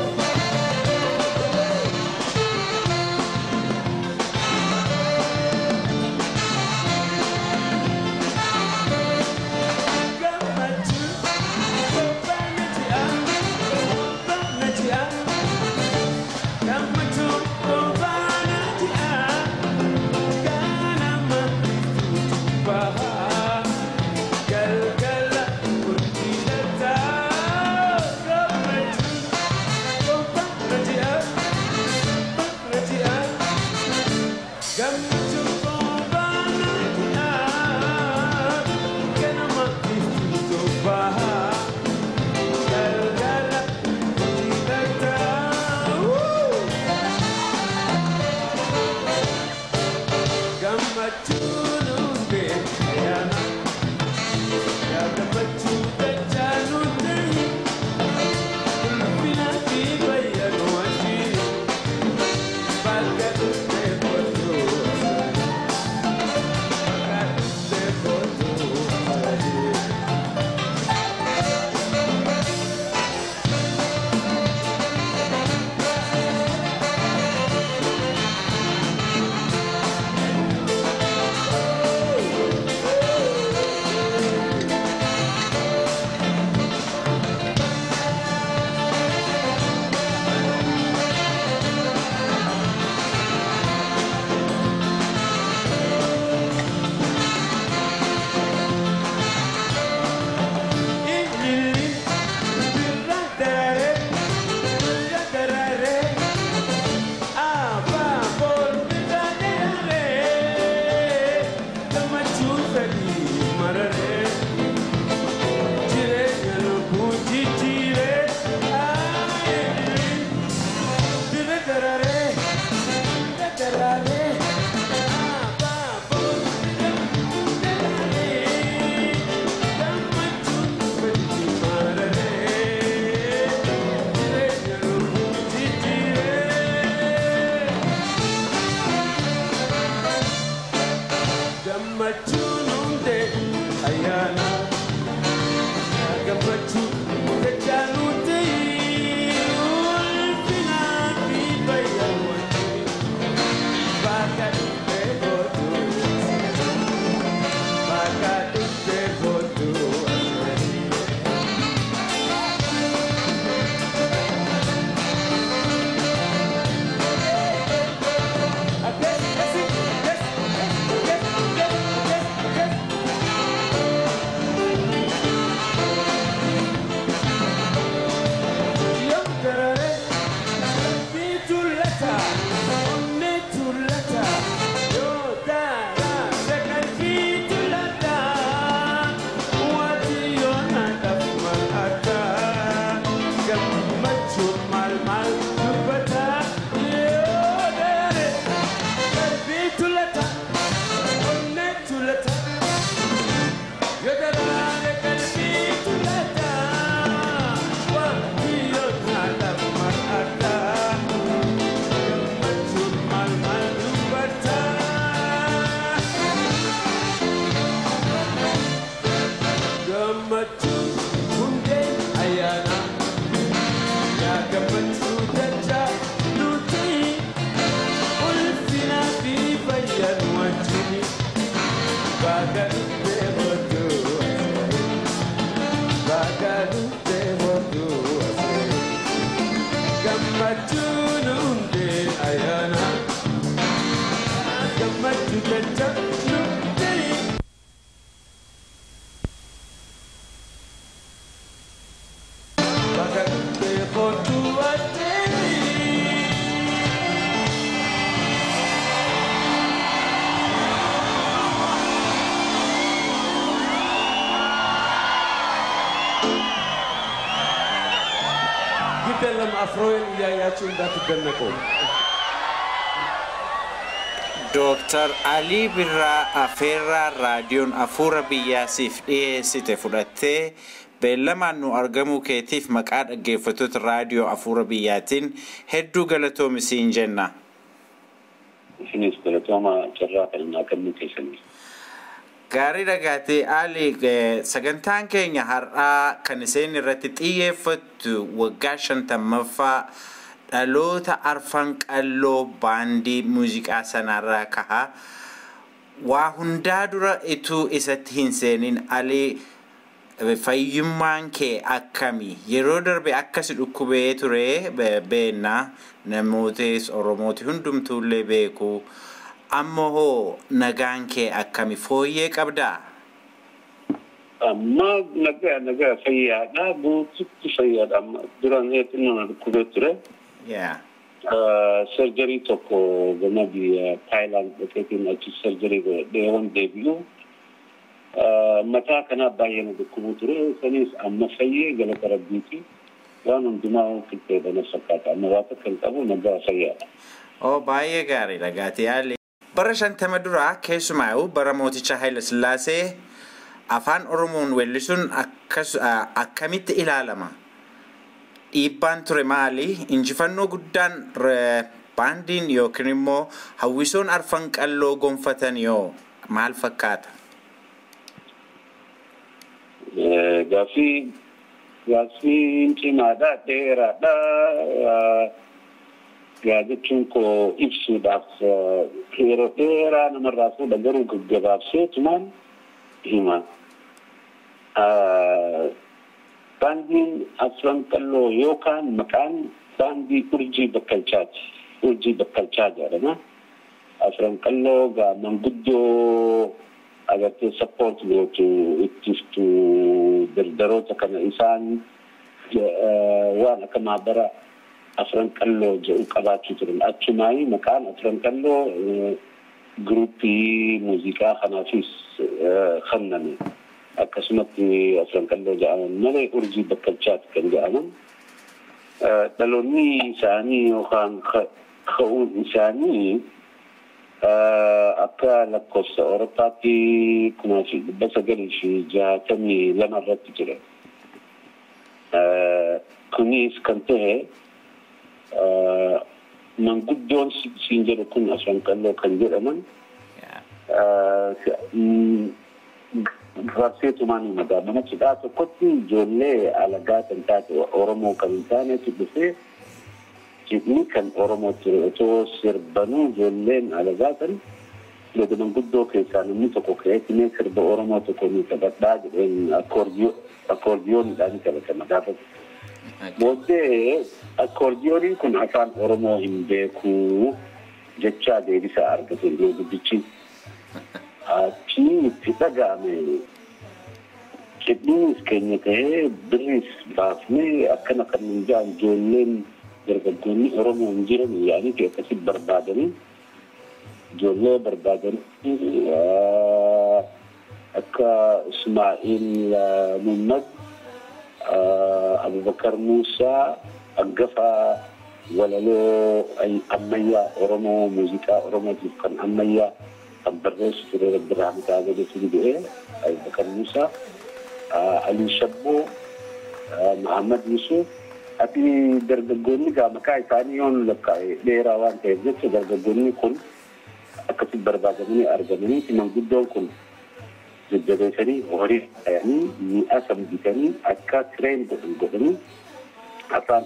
Dr. Ali Birraa Afeerraa raadiyoon afuura biyyaasiif dhiyeessite fudhattee beellamaan nu argamuu keetiif maqaa dhaggeeffattoota raadiyoo afuura biyyaatiin hedduu galatoomi jenna. Isinis galatooma carraa kannaa kennuu keessanii. Gaarii dhagaatee Ali sagantaan keenya har'aa kan iseen irratti xiyyeeffattu waggaa 50ffaa dhaloota arfan qalloo baandii muuziqaa sanarraa kaha waa hundaa dura ituu isatti hin seenin Ali fayyummaan kee akkami yeroo darbe akkasi dhukkubee ture beennaa namootis Oromooti hundumtuullee beeku amma hoo nagaan kee akkami fooyyee qabdaa? Amma nagaa fayyaadha guututti fayyaadha amma duraan eetinnoon dhukkubee ture. Yeah. Surgery tokko gama biyya Thailand dhaqeetiin achi surgery godhee deebi'u. Mataa kana baay'ee na dhukkubuu ture sanis amma fayyee galata rabbiiti waan hundumaa qixxeedha na fakkaata amma waa takka hin qabu nagaa fayyaadha. Baay'ee gaariidha gaatee Ali. Bara 50 duraa keessumaa'u bara mooticha Haayile Sillaasee afaan Oromoon weellisuun akkamitti ilaalama? Dhiibbaan ture maali? Injifannoo guddaan baandiin yookiin immoo hawwisoon arfan qalloo gonfatan yoo maal fakkaata? Gaaffii cimaadha dheeraadha. Jechuun koo ibsuudhaaf yeroo dheeraa namarraa fuudha garuu gaggabaabseetumaan hima. Baandiin afran qalloo yookaan maqaan baandii urjii bakkalchaati. Urjii bakkalchaa jedhama. Afran qalloo gaa manguddoo agartee support gootu ittiftu dardaroota kana isaan waan akka maabara afran qalloo jedhu qabaachuu turan. Achumaayi maqaan afran qalloo gruupii muuziqaa kanaafis kenname. Akkasumatti afran qalloo jedhaman malee urjii bakkalchaati kan jedhaman. Dhaloonni isaanii yookaan ka'uun isaanii akka lakkoofsa Awurooppaatti 1962 irratti ture. Kunis kan ta'e manguddoon siin jedhu kun afran qalloo kan jedhaman farseetumaan himataa mana cidhaa tokkotti ijoollee alagaa kan taate Oromoo kan hin taanetu dhufee cidhni kan Oromoo ture otoo sirbanuu ijoolleen alagaa kan gadi manguddoo keessaa namni tokko ka'eetimee sirba Oromoo tokko ni taphadhaa jedheen akkoordiyooniidhaan taphatama gaafa. Booddee akkoordiyooniin kun afaan Oromoo hin beekuu jechaa deebisa argate iddoo guddichi. Achi itti dhaga'ame cidhiinis keenya ta'ee birris baafnee akkana kan hin jaan ijoolleen dargaggoonni Oromoo hin jiran yaa'anii akkasi barbaadanii ijoollee barbaadanii akka Ismaa'il Muhammad Abubakar Musaa Aggafaa walaloo ammayyaa Oromoo muuziqaa Oromootiif kan ammayyaa kan barreessu ture Abdurrahman Taagadaatu du'ee Abubakar Musaa Ali Shabboo Muhammad Yusuf ati dargaggoonni gaa maqaa isaanii yoon lakkaa'e dheeraa waan ta'eef jecha dargaggoonni kun akkasi barbaadamanii argamanii manguddoon kun jajjabeessanii horii ta'anii mi'a sambiitanii akka tireen godhanii afaan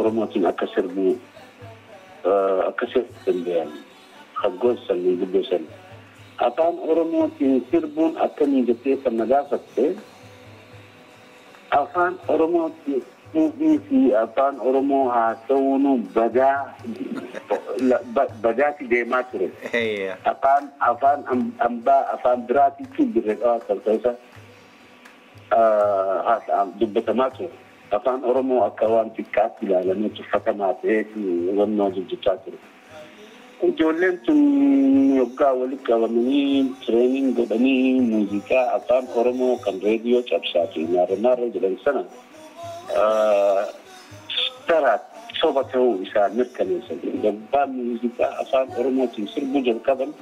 Oromootiin akka sirbu danda'an haggoon manguddoo san afaan Oromootiin sirbuun akkamii jettee kan na gaafatte afaan Oromootiin fi afaan Oromoo haasa'uun badaati deemaa ture. Afaan ambaa afaan biraatiitu dirreedhaa kalqeessa dubbatamaa ture. Afaan Oromoo akka waan xiqqaatti ilaalamee tuffatamaa ta'ee wannoo jijjichaa ture. Ijoolleen tun yoggaa walitti qabamanii tireening godhanii muuziqaa afaan Oromoo kan reediyoo cabsaa fi naarra jedhan sana tara soba ta'uu isaa mirkaneessan yoggaa muuziqaa afaan Oromootiin sirbuu jalqaban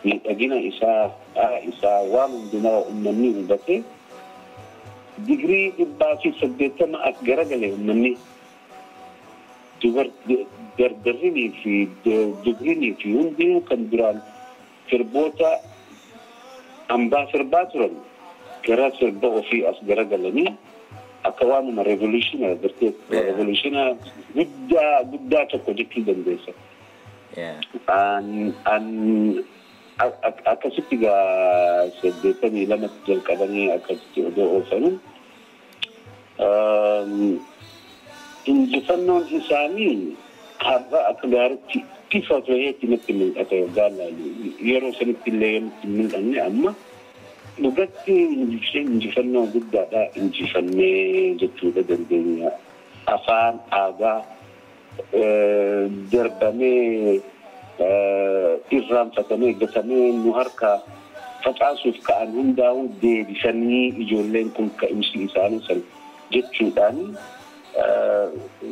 miidhagina isaa waan hundumaa uummanni hubatee digirii 180 as garagalee uummanni dardarrinii fi digrinii fi hundinuu kan duraan sirboota hambaa sirbaa turan gara sirba ofii as garagalanii akka waanuma revolushina agartee revolushina guddaa tokko jechuu dandeessa. Akkasitti gaa 82 jalqabanii akkasitti odoo oofanii injifannoon isaanii har'a akka gaariitti bifa ta'eetti natti mul'ata yookaan yeroo sanitti illee natti mul'anne amma dhugatti injifannoo guddaadha injifannee jechuudha dandeenya afaan aadaa darbamee irraanfatamee gatamee nu harkaa facaasuuf ka'an hundaa'uu deebisanii ijoolleen kun ka'umsi isaanii san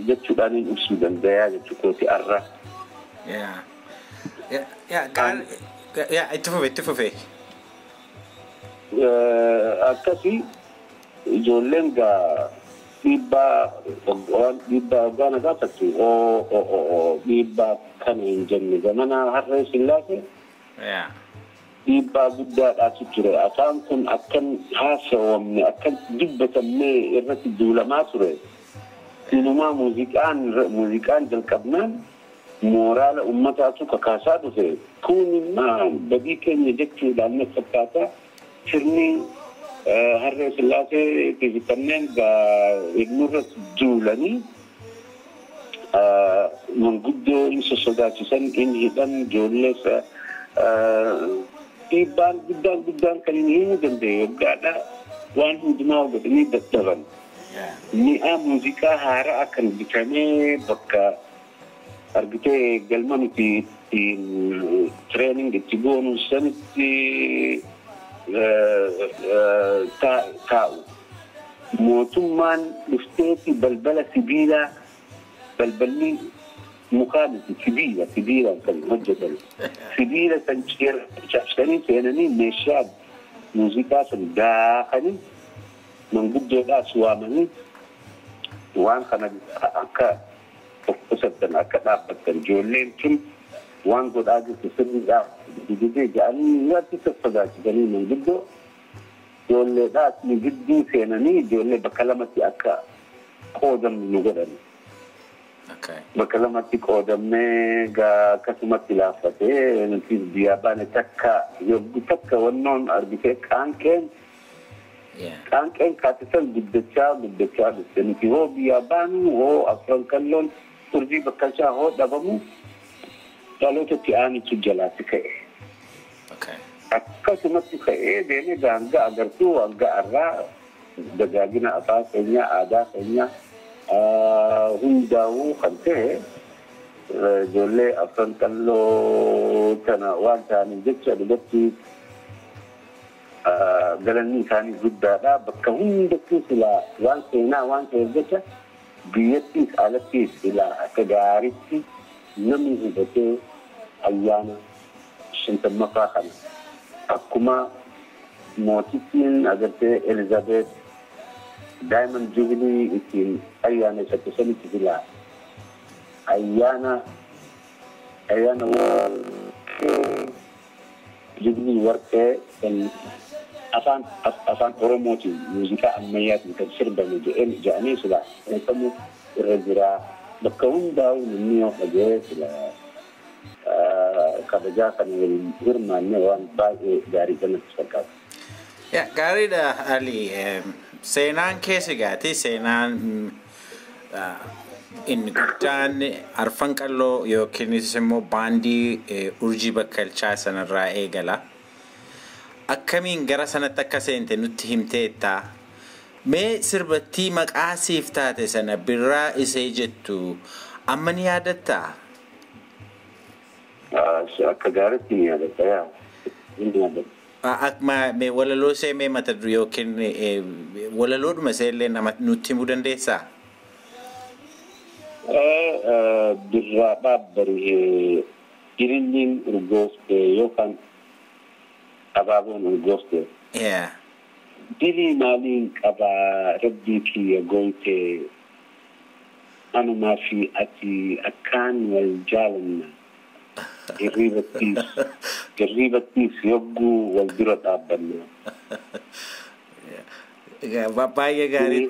jechuudhaan ibsuu dandayaa jechuukooti arra. Itti fufee. Akkasii ijoolleen gaa dhiibbaa waggaana gaafattu dhiibbaa kana hin jenne gamana harree sillaase dhiibbaa guddaadhaatu ture afaan kun akkan haasawamne akkan dubbatamnee irratti duulamaa ture sinumaa muuziqaan jalqabnaan mooraala ummataatu kakaasaa dhufe kun immoo badii keenya jechuudhaan na fakkaataa sirni harree sillaasee fi kanneen irratti duulanii manguddoo isa sodaachisan inni hidhan ijoolleessa dhiibbaan guddaan kan inni himuu danda'e waggaadha waan hundumaa godhanii dadhaban. Mi'a muuziqaa haaraa akkan bitamee bakka argitee galma nuti ittiin tireening itti goonu sanitti taa'u. Mootummaan dhufteeti balbala sibiilaa balballi mukaa miti sibiilaan kan hojjetan. Sibiila san cabsanii seenanii meeshaa muuziqaa san daakanii manguddoodhaas waamanii waan kana akka of qusattan akka dhaabbattan ijoolleen tun waan godhaa jirtu sirriidhaa dididee jedhanii irratti sosodaachisanii manguddoo ijoolleedhaas ni gidduu seenanii ijoollee bakka lamatti akka qoodamnu nu godhani. Bakka lamatti qoodamnee akkasumatti laaffatee nuti biyyaa baane takka wannoon argitee qaanqeen kaatisan guddachaa dhufte nuti hoo biyyaa baanu hoo afran kalloon urjii bakkalchaa hoo dhabamu dhalootatti aanitu jalaatti ka'e. Akkasumatti ka'ee deemee daangaa agartuu hanga irraa dagaagina afaan keenyaa aadaa keenyaa hundaa'uu kan ta'e ijoollee afran kalloo kana waan ta'aniif jecha dhugatti galanni isaanii guddaadha. Bakka hundattuu silaa waan seenaa waan ta'eef jecha biyyattiis alattiis silaa akka gaariitti namni hubatee ayyaana shantammaffaa kana akkuma mootittiin agartee Elizabeth Diamond Jubilee ittiin ayyaanessatti sanitti silaa ayyaana Jubilee warqee kan afaan Oromootiin muuziqaa ammayyaatiin kan sirbame jedhanii silaa eegamu irra jira. Bakka hundaa'u namni yoo dhaga'ee silaa kabajaa kana waliin hirmaannee waan baay'ee gaarii kanatti fakkaata. Gaariidha Ali. Seenaan keessa gaati seenaan inni guddaan arfan qalloo yookiinis immoo baandii urjii bakkalchaa sanarraa eegala. Akkamiin gara sanatti akka seente nutti himteetta. Mee sirbattii maqaa siif taate sana birraa isee jettu amma ni yaadatta? Akka gaariitti ni yaadatta. Akkuma mee walaloo see mee mata duree yookiin walaloodhuma see illee nutti himuu dandeessaa? Birraa dhaabbaree jirinniin urgoofte yookaan abaaboon urgoofte. Dili maaliin qabaa rabbii kiyya gooyte anumaa fi ati akkaan wal jaalanna. Irriibattiis yogguu wal bira dhaabbanna. Baay'ee gaarii.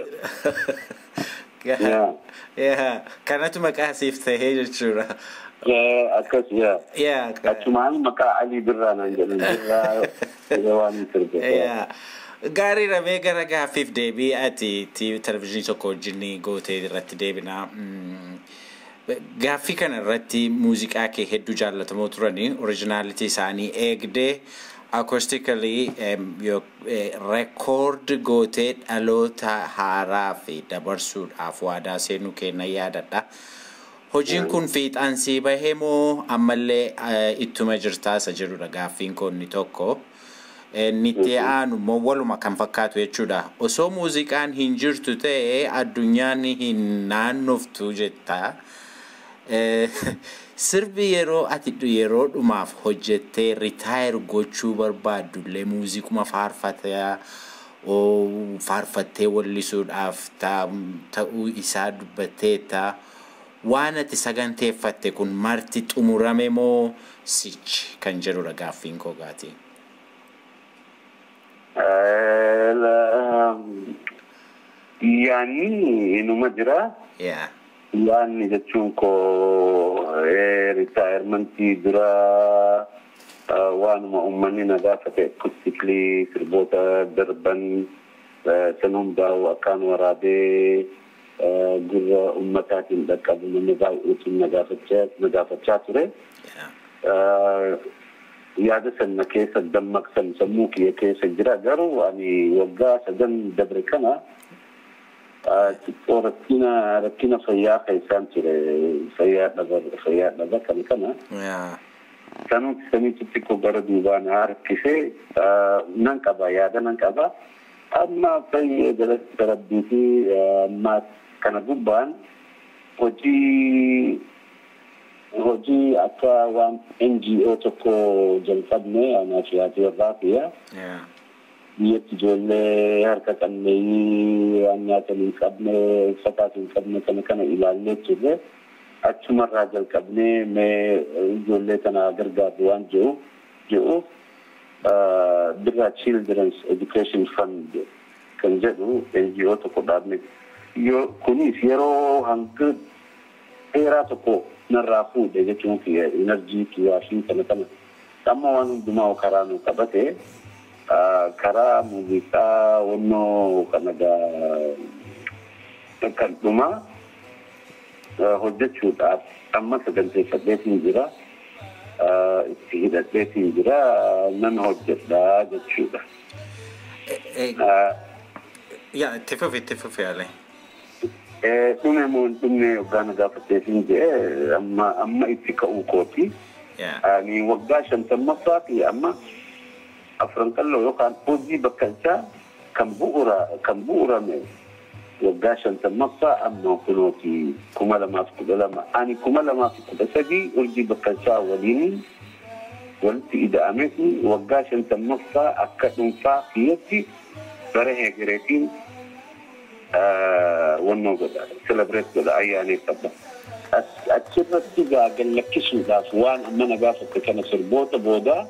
Kanatu maqaa siif ta'ee jechuudha. Akkas achumaan maqaa Alii Birraa naan jedhan birraa waan hin sirbe. Gaariidha mee gara gaaffiif deebii ati televizyiinii tokko wajjin gootee irratti deebinaa. Gaaffii kana irratti muuziqaa kee hedduu jaallatamoo turanii oriijinaalitii isaanii eegdee acoustically record gootee dhaloota haaraa fi dabarsuudhaaf waadaa seenuu kenna yaadadha. Hojiin kun fiixaan sii bahee moo ammallee ittuma jirtaa isa jedhudha gaaffiin kun inni tokko. Nitti aanu moo waluma kan fakkaatu jechuudha. Osoo muuziqaan hin jirtu ta'ee addunyaan hin naannoftu jettaa. Sirbi yeroo ati yeroo dhumaaf hojjettee ritaayir gochuu barbaadullee muuziquma faarfattee wallisuudhaaf ta'uu isaa dubbatteetta. Waan ati saganteeffatte kun marti xumurame moo sichi kan jedhudha gaaffiin koo gaati. Yaanni inuma jira. Yaanni jechuun koo ritaayimentii dura waanuma uummanni na gaafate akustikli sirboota darban san hundaa'u akkaan waraabee gurra ummataatiin dhaqqabu namni baay'eetiin na gaafachaa ture. Yaada sana keessa dammaqsan sammuu kiyya keessa jira garuu ani waggaa 9 dabre kana rakkina fayyaa keessaan ture fayyaa dhaba kana sanitti xiqqoo gara duubaa na harkisee nan qaba yaada nan qaba amma fayyee jalatti darabbii fi ammaa kana gubbaan hojii akka waan NGO tokko jalqabne anaa fi haati warraa kiyya. Biyyatti ijoollee harka qalleeyyii waan nyaatan hin qabne uffataa hin qabne kana ilaallee turre achumarraa jalqabnee mee ijoollee kana gargaarru waan jiru Birra Children's Education Fund kan jedhu NGO tokko dhaabne kunis yeroo hanga dheeraa tokko narraa fuudhe jechuun enerjii kiyaashii kana amma waan hundumaa karaa nu qabate karaa muuziqaa wannoo kanagaa kan dhumaa hojjechuudhaaf amma saganteeffadheetiin jira itti hidhadheetiin jira nan hojjedhaa jechuudha. Itti fufi yaale. Dhumne waggaan gaafatteetiin jee amma itti ka'uu kooti. Ani waggaa 50 fi amma afran qalloo yookaan hojii bakkalchaa kan bu'urame waggaa 50 amma kunooti 2012 ani 2013 hojii bakkalchaa waliin walitti ida'ameeti waggaa 50 akka dhuunfaa kiyyatti bara heegireetiin wannoo godha celebrate godha ayyaaneffadha. Achirratti gallakkisuudhaaf waan amma nagaafatte kana sirboota boodaa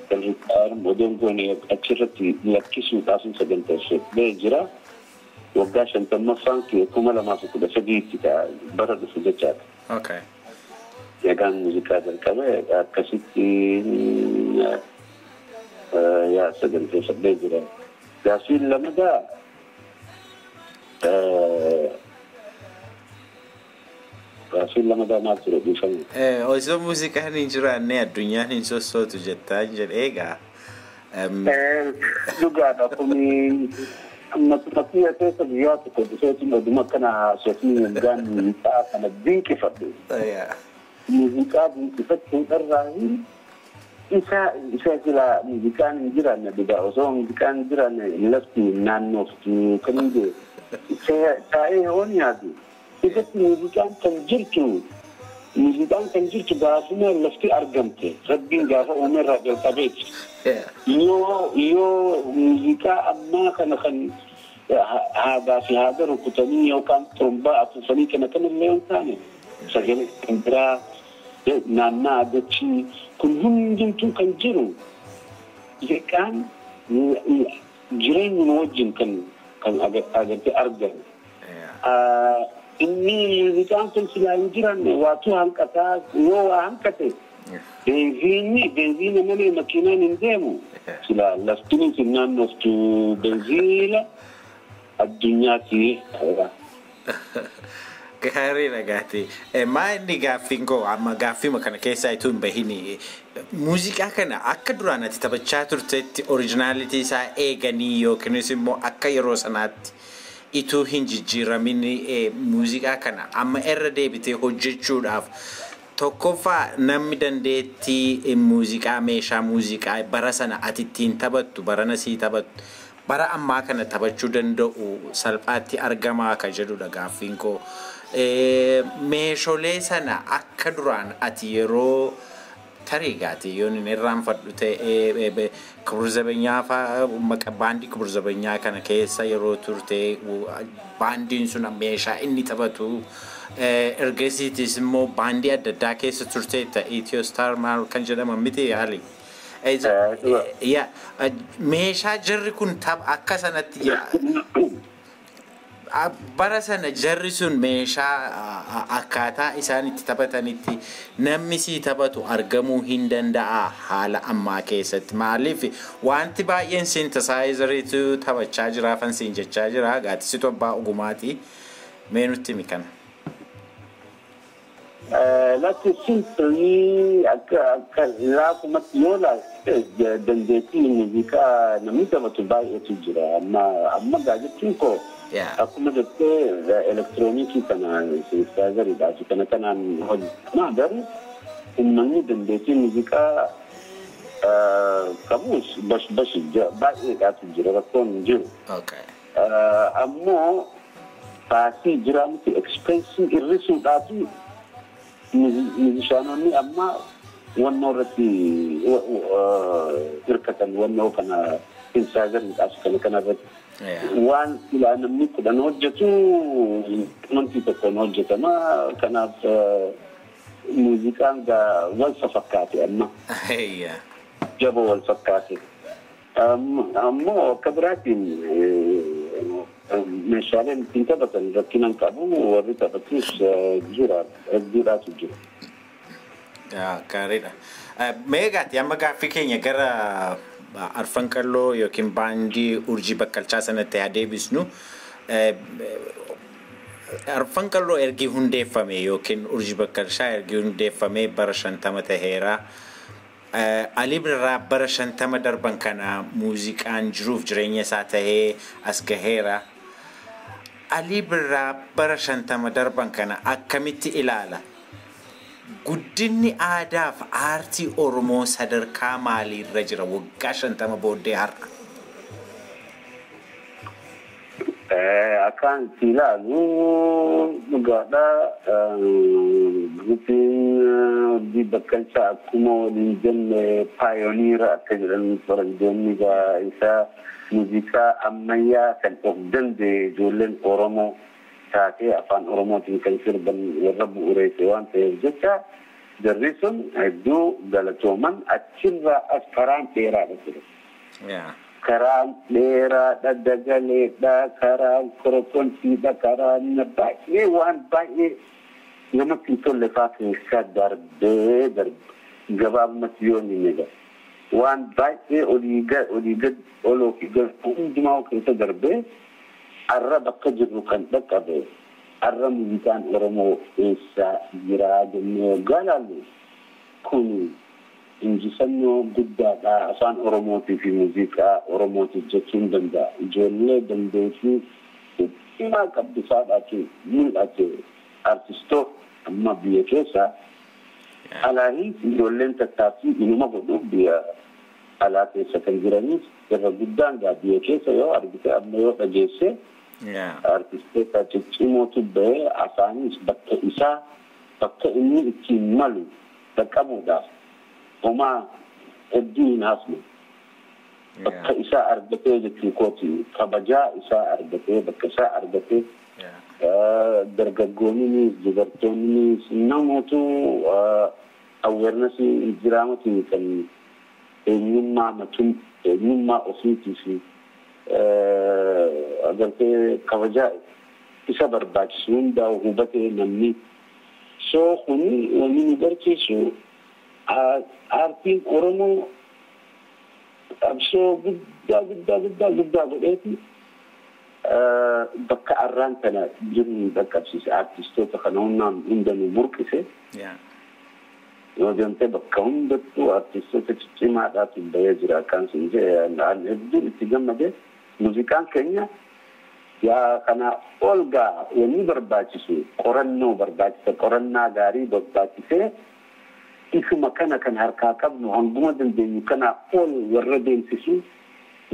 kan riqaarum odoon goone achirratti lakkisuudhaaf saganteessee jira waggaa 50 kee 2013 bara dhufu jechaadha. Okay. Yagaan muuziqaa jalqabe akkasitti yaa saganteessee jira. Gaafiin lamadaa Gaafiin lamadaa maal ture dhiifame? Osoo muuziqaan hin jiraanne addunyaan hin sossootu jettaa jedhee egaa. Dhugaadha kuni matii keessa guyyaa tokko dhufeetiin oduma kana haasofni waggaan muuziqaa kana dinqifadhu. Muuziqaa dinqifachuudharraa isa jira muuziqaan hin jiraanne dhugaa osoo muuziqaan hin jiraanne lafti naannooftu kan hin jiru. Taa'ee hoon yaadu. Isatti muuziqaan kan jirtu gaafuma lafti argamte rabbiin gaafa uumerraa jalqabeeti. Yoo muuziqaa ammaa kana kan haadaa fi haada rukutanii yookaan turumbaa afuufanii kana illee hin taane sagalee kan biraa naannaa dachii kun hundumtuu kan jiru muuziqaan jireenya wajjin kan agartee argamu. Inni muuziqaan kun silaa hin jiranne waatu hanqataa yoo waa hanqate benziina malee makiinaan hin deemu silaa laftiin hin naannoftu benziina addunyaatti. Gaariidha gaati. Maa inni gaaffiin koo amma gaaffima kana keessaa ituu hin bahini. Muuziqaa kana akka duraan ati taphachaa turteetti oriijinaalitii isaa eeganii yookiinis immoo akka yeroo sanaatti ituu hin jijjiiramin muuziqaa kana amma irra deebitee hojjechuudhaaf tokkoffaa namni dandeettii muuziqaa meeshaa muuziqaa bara sana ati ittiin taphattu barana sii taphattu bara ammaa kana taphachuu danda'u salphaatti argamaa akka jedhudha gaaffiin koo. Meeshaalee sana akka duraan ati yeroo tarii gaati yoon inni irraanfadhu ta'e Kibur Zabanyaa fa'aa baandii Kibur Zabanyaa kana keessa yeroo turte baandiin sun meeshaa inni taphatu ergasiitis immoo baandii adda addaa keessa turte Itiyoo Star maal kan jedhaman miti yaali. Meeshaa jarri kun akka sanatti bara sana jarri sun meeshaa akkaataa isaan itti taphatanitti namni sii taphatu argamuu hin danda'a haala ammaa keessatti maaliif wanti baay'een synthesizeriitu taphachaa jira fansiin jechaa jira gaatisitu abbaa ogumaati mee nutti himi kana. Lati simply akka laafumatti yoo laalte dandeettii muuziqaa namni taphatu baay'eetu jira amma gaajettiin koo akkuma jettee elektirooniksii kana synthesizeriidhaaf kana kanaan hojjetamaa garuu uummanni dandeettii muuziqaa qabus bashi baay'eedhaatu jira rakkoon hin jiru. Ammoo baasii jira miti expensive hir'isuudhaafi musicianonni amma wannoo irratti hirkatan wannoo kana insagar kan arrat waan ila namni kudan hojjetu manti tokko hojjetama kanaaf muuziqaan wal fakkaate amma jabo wal fakkaate ammoo akka biraatiin meeshaaleen ittiin taphatan rakkinaan qabu warri taphatus jiraatu jiru. Gaariidha. Meegaati amma gaaffii keenya gara arfan qalloo yookiin baandii urjii bakkalchaa sanatti haa deebisnu. Arfan qalloo ergi hundeeffame yookiin urjii bakkalchaa ergi hundeeffame bara 50 ta'eera. Ali Birraa bara 50 darban kana muuziqaan jiruuf jireenya isaa ta'ee as gaheera. Ali Birraa bara 50 darban kana akkamitti ilaala? Guddinni aadaa fi aartii Oromoo sadarkaa maaliirra jira waggaa 50 booddee har'a? Akan ilaalu dhugaadha guddin di bakkalchaa akkuma waliin jenne paayoniira akka jedhan faranjoonni isaa muuziqaa ammayyaa kan of danda'e ijoolleen Oromoo taatee afaan Oromootiin kan sirban warra bu'uureesse waan ta'eef jecha jarri sun hedduu galatooman achirraa as karaan dheeraadha ture. Karaan dheeraadha dagaleedha karaan korokonsiidha karaan baay'ee waan baay'ee namatti tolle keessa darbee gabaabumatti yoo inni egaa waan baay'ee olii gad oloo fi gad hundumaa keessa darbee arra bakka jirru kan dhaqqabe arra muuziqaan Oromoo eessa jiraa jennee waggaa laallu kun injifannoo guddaadha afaan Oromootii fi muuziqaa Oromootii jechuun danda'a. Ijoollee dandeettii dhimma qabdisaadhaatiin mul'ate artistoota amma biyya keessa alaanis ijoolleen tattaaffii inuma godhuuf biyya alaa keessa kan jiraniif irra guddaan biyya keessa yoo argite amma yoo dhageesse artistoota ciccimootu bahee afaanis bakka inni ittiin malu dhaqqabuudhaaf Oma hedduu naasnu bakka isaa argatee jechuu kooti kabajaa isaa argatee bakka isaa argatee dargaggoonni dubartoonni namootu awareness jiraamatu kan eenyummaa ofiitii fi agartee kabajaa isa barbaachisu hundaa hubatee namni soo kuni wanni nu barsiisu aartiin Oromoo qabsoo guddaa godheeti bakka arraan kana jiru dhaqqabsiise artistoota kana hundanuu burqise yoo deemtee bakka hundattuu artistoota ciccimaadhaatu bahee jira kan sun hedduun itti gammade muuziqaan keenya yaa kana olgaa wanni barbaachisu qorannaa gaarii barbaachise isuma kana kan harkaa qabnu hanguma dandeenyu kana ol warra deemsisu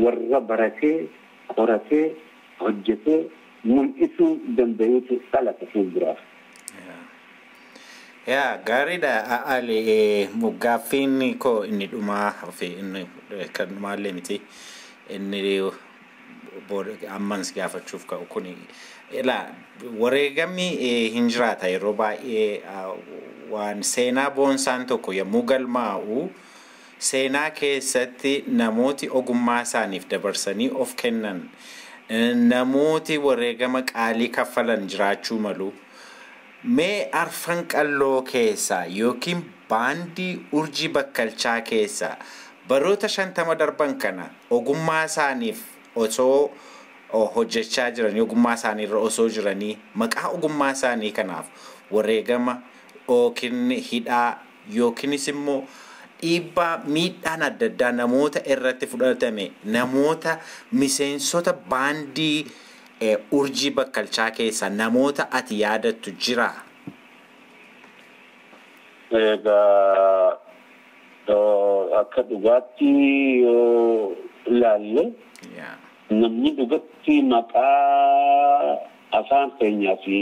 warra baratee qoratee hojjetee mul'isuu danda'uutu dhalata fuulduraaf. Gaariidha Ali gaaffiin koo inni dhumaa fi inni kan dhumaallee miti inni ammans gaafachuuf ka'u kuni wareegamni hin jiraata yeroo baay'ee waan seenaa boonsaan tokko yommuu galmaa'u seenaa keessatti namooti ogummaa isaaniif dabarsanii of kennan namooti wareegama qaalii kaffalan jiraachuu malu. Mee arfan qalloo keessa yookiin baandii urjii bakkalchaa keessa baroota 50 darban kana ogummaa isaaniif osoo hojjechaa jiranii ogummaa isaanii irra osoo jiranii maqaa ogummaa isaanii kanaaf wareegama yookiin hidhaa yookiinis immoo dhiibbaa miidhaan adda addaa namoota irratti fudhatame namoota miseensota baandii urjii bakkalchaa keessa namoota ati yaadattu jira? Akka dhugaatti yoo ilaalle namni dhugatti maqaa afaan keenyaa fi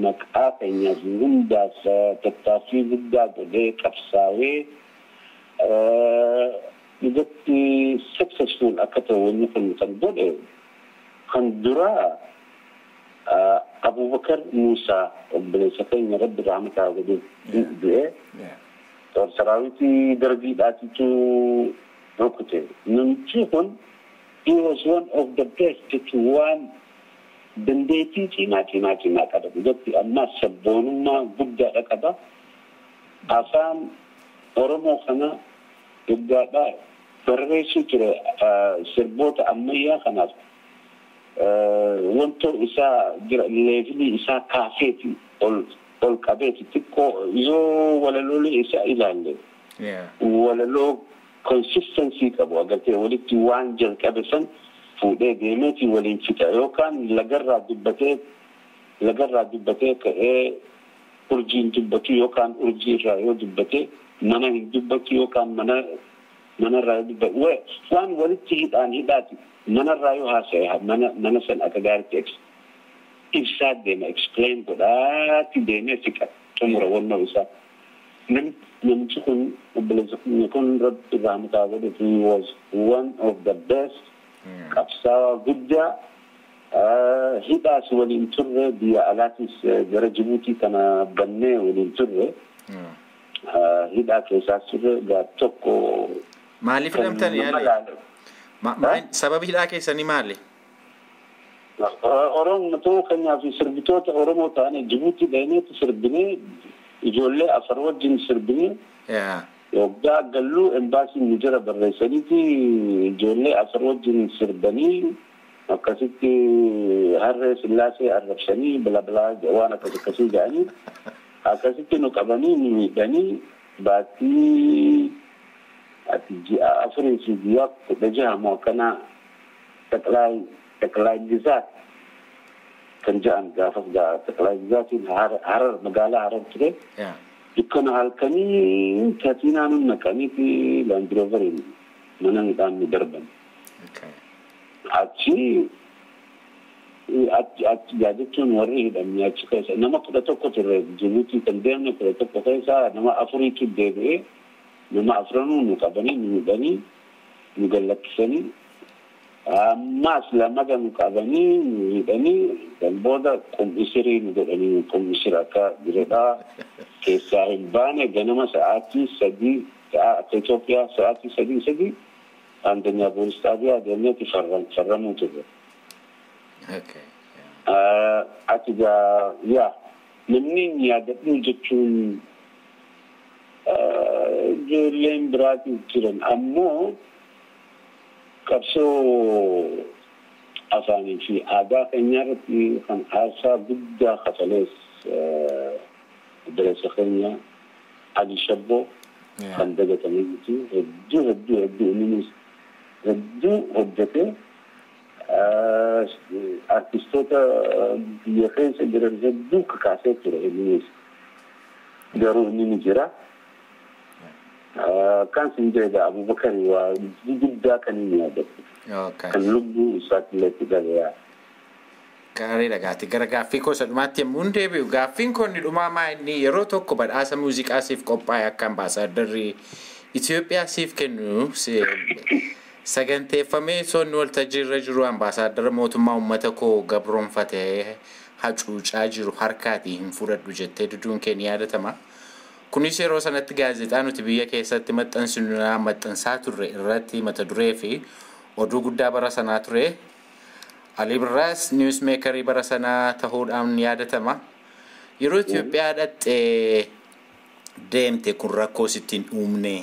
maqaa keenyaa fi hundaaf tattaaffii guddaa godhee qabsaa'ee dhugatti successful akka ta'u wanni kun kan godhe kan dura Abubakar Musa obboleessa keenya Rabbi rahmataa godhu du'e saraawwitii darbiidhaatitu rukute. Namichi kun he was one of the best waan dandeettii cimaa qaba. Gudatti ammas sabboonummaa guddaadha qaba. Afaan Oromoo kana guddaadha barreessuu ture sirboota ammayyaa kanaaf wanto isaa jira levelii isaa kaaseeti ol qabeeti xiqqoo yoo walaloolee isaa ilaalle walaloo consistency qabu agartee walitti waan jalqabe san fuudhee deemeeti waliin fixa yookaan lagarraa dubbatee ka'ee urjiin dubbatu yookaan urjii irraa yoo dubbatee mana hin dubbatu yookaan manarraa dubbatu waan walitti hidhaati manarraa yoo haasa'e mana san akka gaariitti ibsaa deema explain godhaatti deemee fiqa xumura wannoo isaa namichi kun obboleessa kun Rabbi rahmataa godhu he was one of the best qabsaawaa guddaa hidhaas waliin turre biyya alaatis gara Jibuutii kana bannee waliin turre hidhaa keessaas turre gaa tokko maaliif hidhamtan yaale sababi hidhaa keessanii maali? Oromoo keenyaa fi sirbitoota Oromoo ta'anii Jibuutii dhaqneeti sirbinee ijoollee afar wajjin sirbinee waggaa galluu embaasiin jira barreessaniiti ijoollee afar wajjin sirbanii akkasitti harree sillaasee arrabsanii bilaa waan akkasii jedhanii akkasitti nu qabanii nu miidhanii baatii ji'a afurii fi guyyaa 16 moo kana Taklai Gizaat kan jedhan gaafas Taklai Gizaatiin Harar magaalaa Harar ture dukkana halkanii katiinaan naqaniiti laandirooverin mana midhaan nu darban achi jechuun warri hidhamni achi keessa nama 11 ture Jibuutii kan deemne 11 keessa nama afuriitu deebi'ee nama afranuu nu qabanii nu hidhanii nu gallakkisanii ammas lamaga nu qabanii nu hidhanii kan booda qum'isirii nu godhanii qum'isira akka jiredhaa keessaa hin baane ganama sa'aatii 3 akka Itoophiyaa sa'aatii 3 አንደኛ ፖሊስ ጣቢያ ደህንነት ፈረሙ ture atiga namni yaadadhu jechuun ijoolleen biraatu jiran ammoo qabsoo afaanii fi aadaa keenya irratti kan aarsaa guddaa kafalees obboleessa keenya Ali Shabboo kan dagatanii miti hedduu innis hedduu hojjete artistoota biyya keessa jiran hedduu kakaasee ture innis garuu inni ni jira kan sin jedha Abubakar waa guddaa kan inni yaadatu kan lubbuu isaatti illee galeeyaa gaarii dhagaati gara gaaffii koo sadhumaatti yemmuu deebi'u gaaffiin koo inni dhumaa inni yeroo tokko badhaasa muuziqaa siif qophaa'e akka ambaasaaddarri Itoophiyaa siif kennu saganteeffamee soonni waltajjii irra jiru ambaasaaddarra mootummaa uummata koo gabroonfatee hacuucaa jiru harkaatii hin fudhadhu jettee duduun kee ni yaadatama. Kunis yeroo sanatti gaazexaa nuti biyya keessatti maxxansaa turre irratti mata duree fi oduu guddaa bara sanaa ture. Ali Birraas newsmakerii bara sanaa ta'uudhaan ni yaadatama. Yeroo Itoophiyaa dhattee deemte kun rakkoo sittiin uumne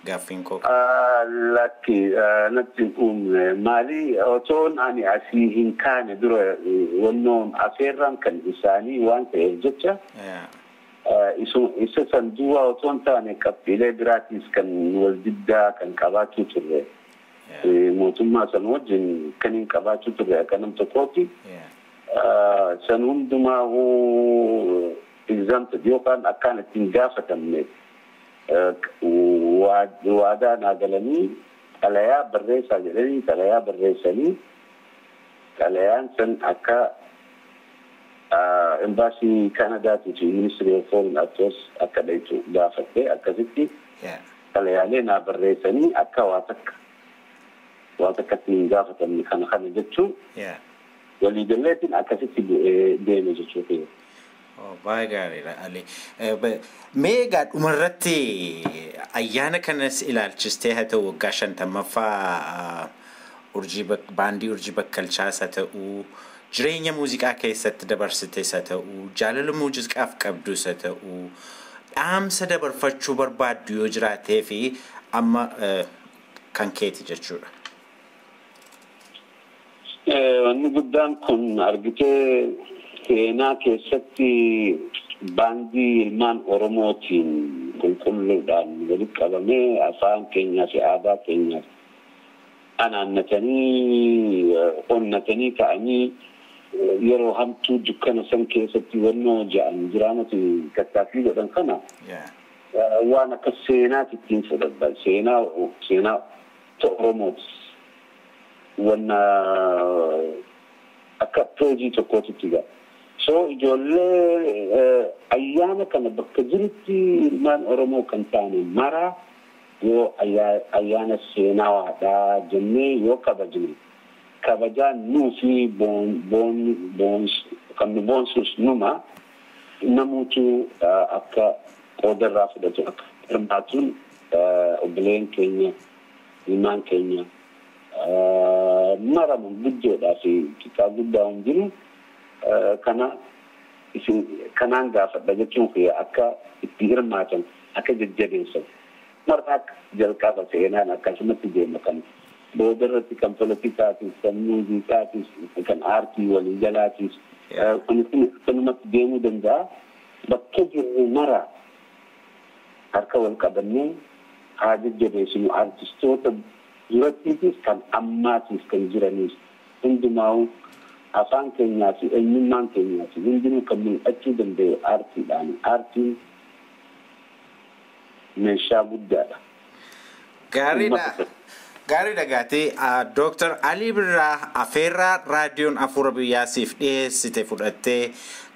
gaaffiin koo. Lakki natti uumne maali otoon ani asii hin kaane dura wannoon afeerran kan isaanii waan ta'eef jecha isa san duwwaa otoon taane qabxiilee biraatiis kan wal diddaa kan qabaachuu turre. Mootummaa san wajjin kan hin qabaachuu turre akka nam tokkooti. San hundumaa exempted yookaan akkaan ittiin gaafatamne waadaa naa galanii xalayaa barreessaa jedhanii xalayaa barreessanii xalayaan san akka embassy Canada to Ministry of Foreign Affairs akka dhaytu gaafatte akkasitti xalayaalee naa barreessanii akka waa takkatti gaafatamni kana jechuun waliigalleetiin akkasitti deeme jechuudha. Baay'ee gaariidha Ali. Meegaa dhumarratti ayyaana kanas ilaalchistee haa ta'u waggaa 50ffaa baandii urjii bakkalchaas haa ta'u jireenya muuziqaa keessatti dabarsitees haa ta'u jaalala muuziqaaf qabdus haa ta'u dhaamsa dabarfachuu barbaaddu yoo jiraatee fi amma kan keeti jechuudha. Wanni guddaan kun argitee seenaa keessatti baandii ilmaan Oromootiin qulqulluudhaan walitti qabamee afaan keenyaa fi aadaa keenyaa anaannatanii onnatanii ta'anii yeroo hamtuu dukkana san keessatti wannoo ja'an jiraamatu kattaaffii godhan kana waan akka seenaatti ittiin fudhadha. Seenaa Oromooti wanna akka proojii tokkootti ga'a. So ijoollee ayyaana kana bakka jirutti ilmaan Oromoo kan taane mara yoo ayyaana seenaawaadhaa jennee yoo kabajne kabajaan nuu fi kan nu boonsus numa namuutu akka qoodarraa fudhatu akka hirmaatuun obboleen keenya ilmaan keenya maramu guddoodhaa fi xiqqaa guddaa hin jiru. Kanaan gaafadha jechuun akka itti hirmaatan akka jajjabeessan marraa jalqaba seenaan akkasumatti deema kan boodarratti kan politikaatis kan muuziqaatis kan aartii walii jalaatis kanumatti deemuu danda'a. Bakka jirru mara harka wal qabannee haa jajjabeessinu aartistoota durattiitis kan ammaatiis kan jiranis hundumaa'u afaan keenyaa fi eenyummaan keenyaa fi hundinuu kan mul'achuu danda'u aartiidhaan. Aartiin meeshaa guddaadha. Gaariidha gaatee Dr. Alii Birraa afeerraa raadiyoon Afuura Biyyaasiif dhiyeessite fudhattee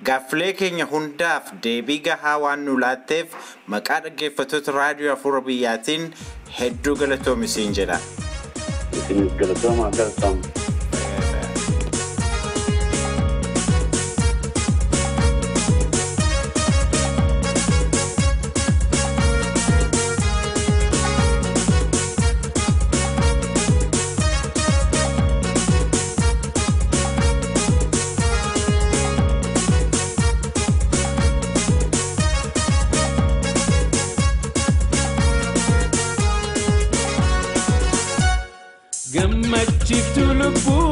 gaaffilee keenya hundaaf deebii gahaa waan nu laatteef maqaa dhaggeeffattoota raadiyoo Afuura Biyyaatiin hedduu galatoomi jedha. Galatoomaa galatooma. Gammachiiftu lubbuu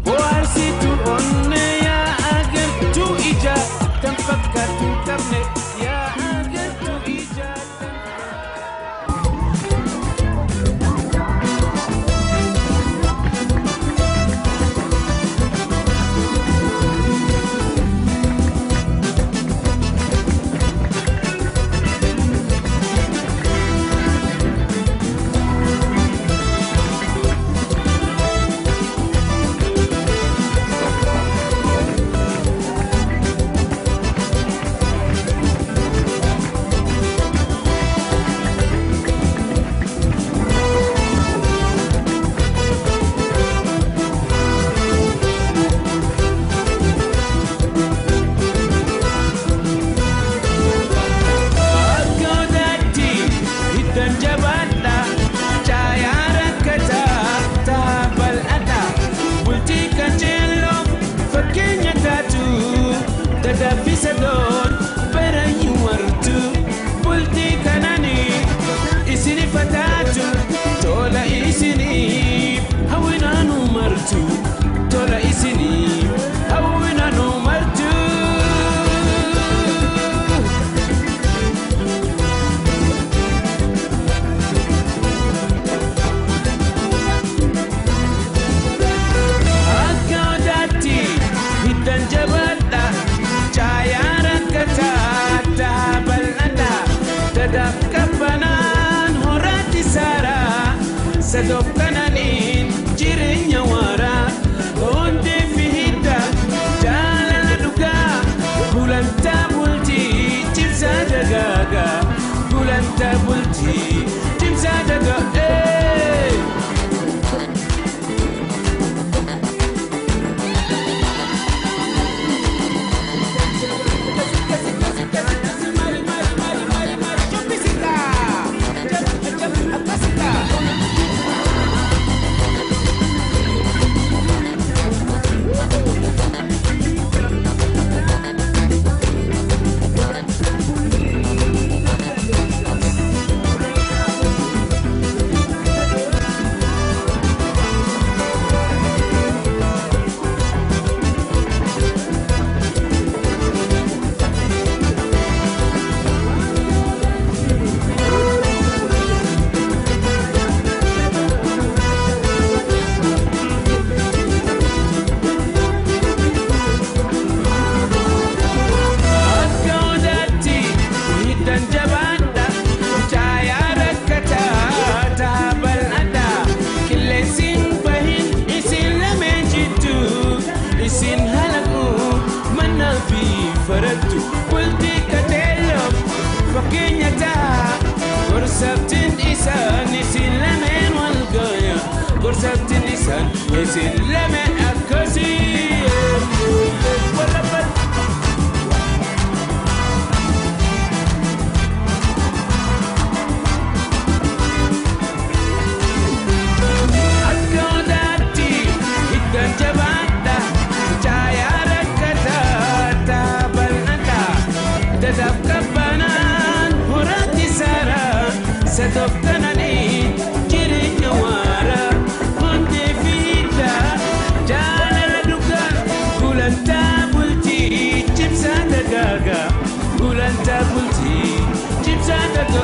bohaarsitu onnee yaa agartuu ija tan fakkaatu qabne yaa agartuu ija. Sadokananin jireenya waraa onde fihida jaalala dhugaa bultii cimsa dagaagaa bultii cimsa isan isin lame akkasi Setoktanani jirinya wara honde fita jana duka gulanta bulti chipsa daga gulanta bulti chipsa daga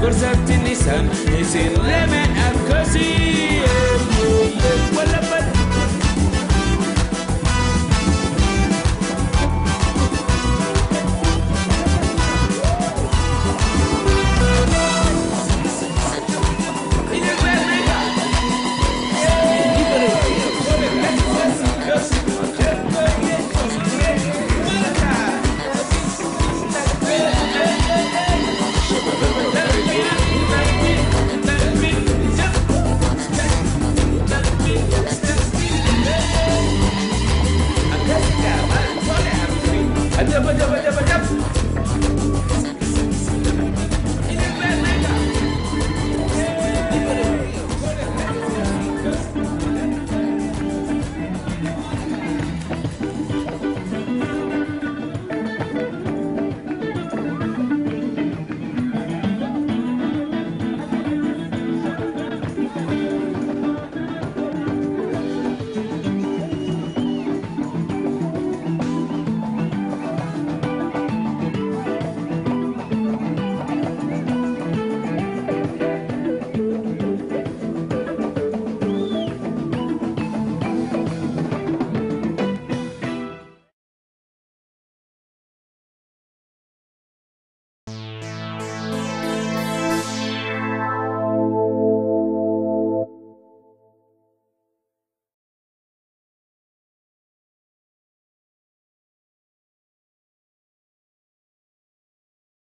Gorsaftin isan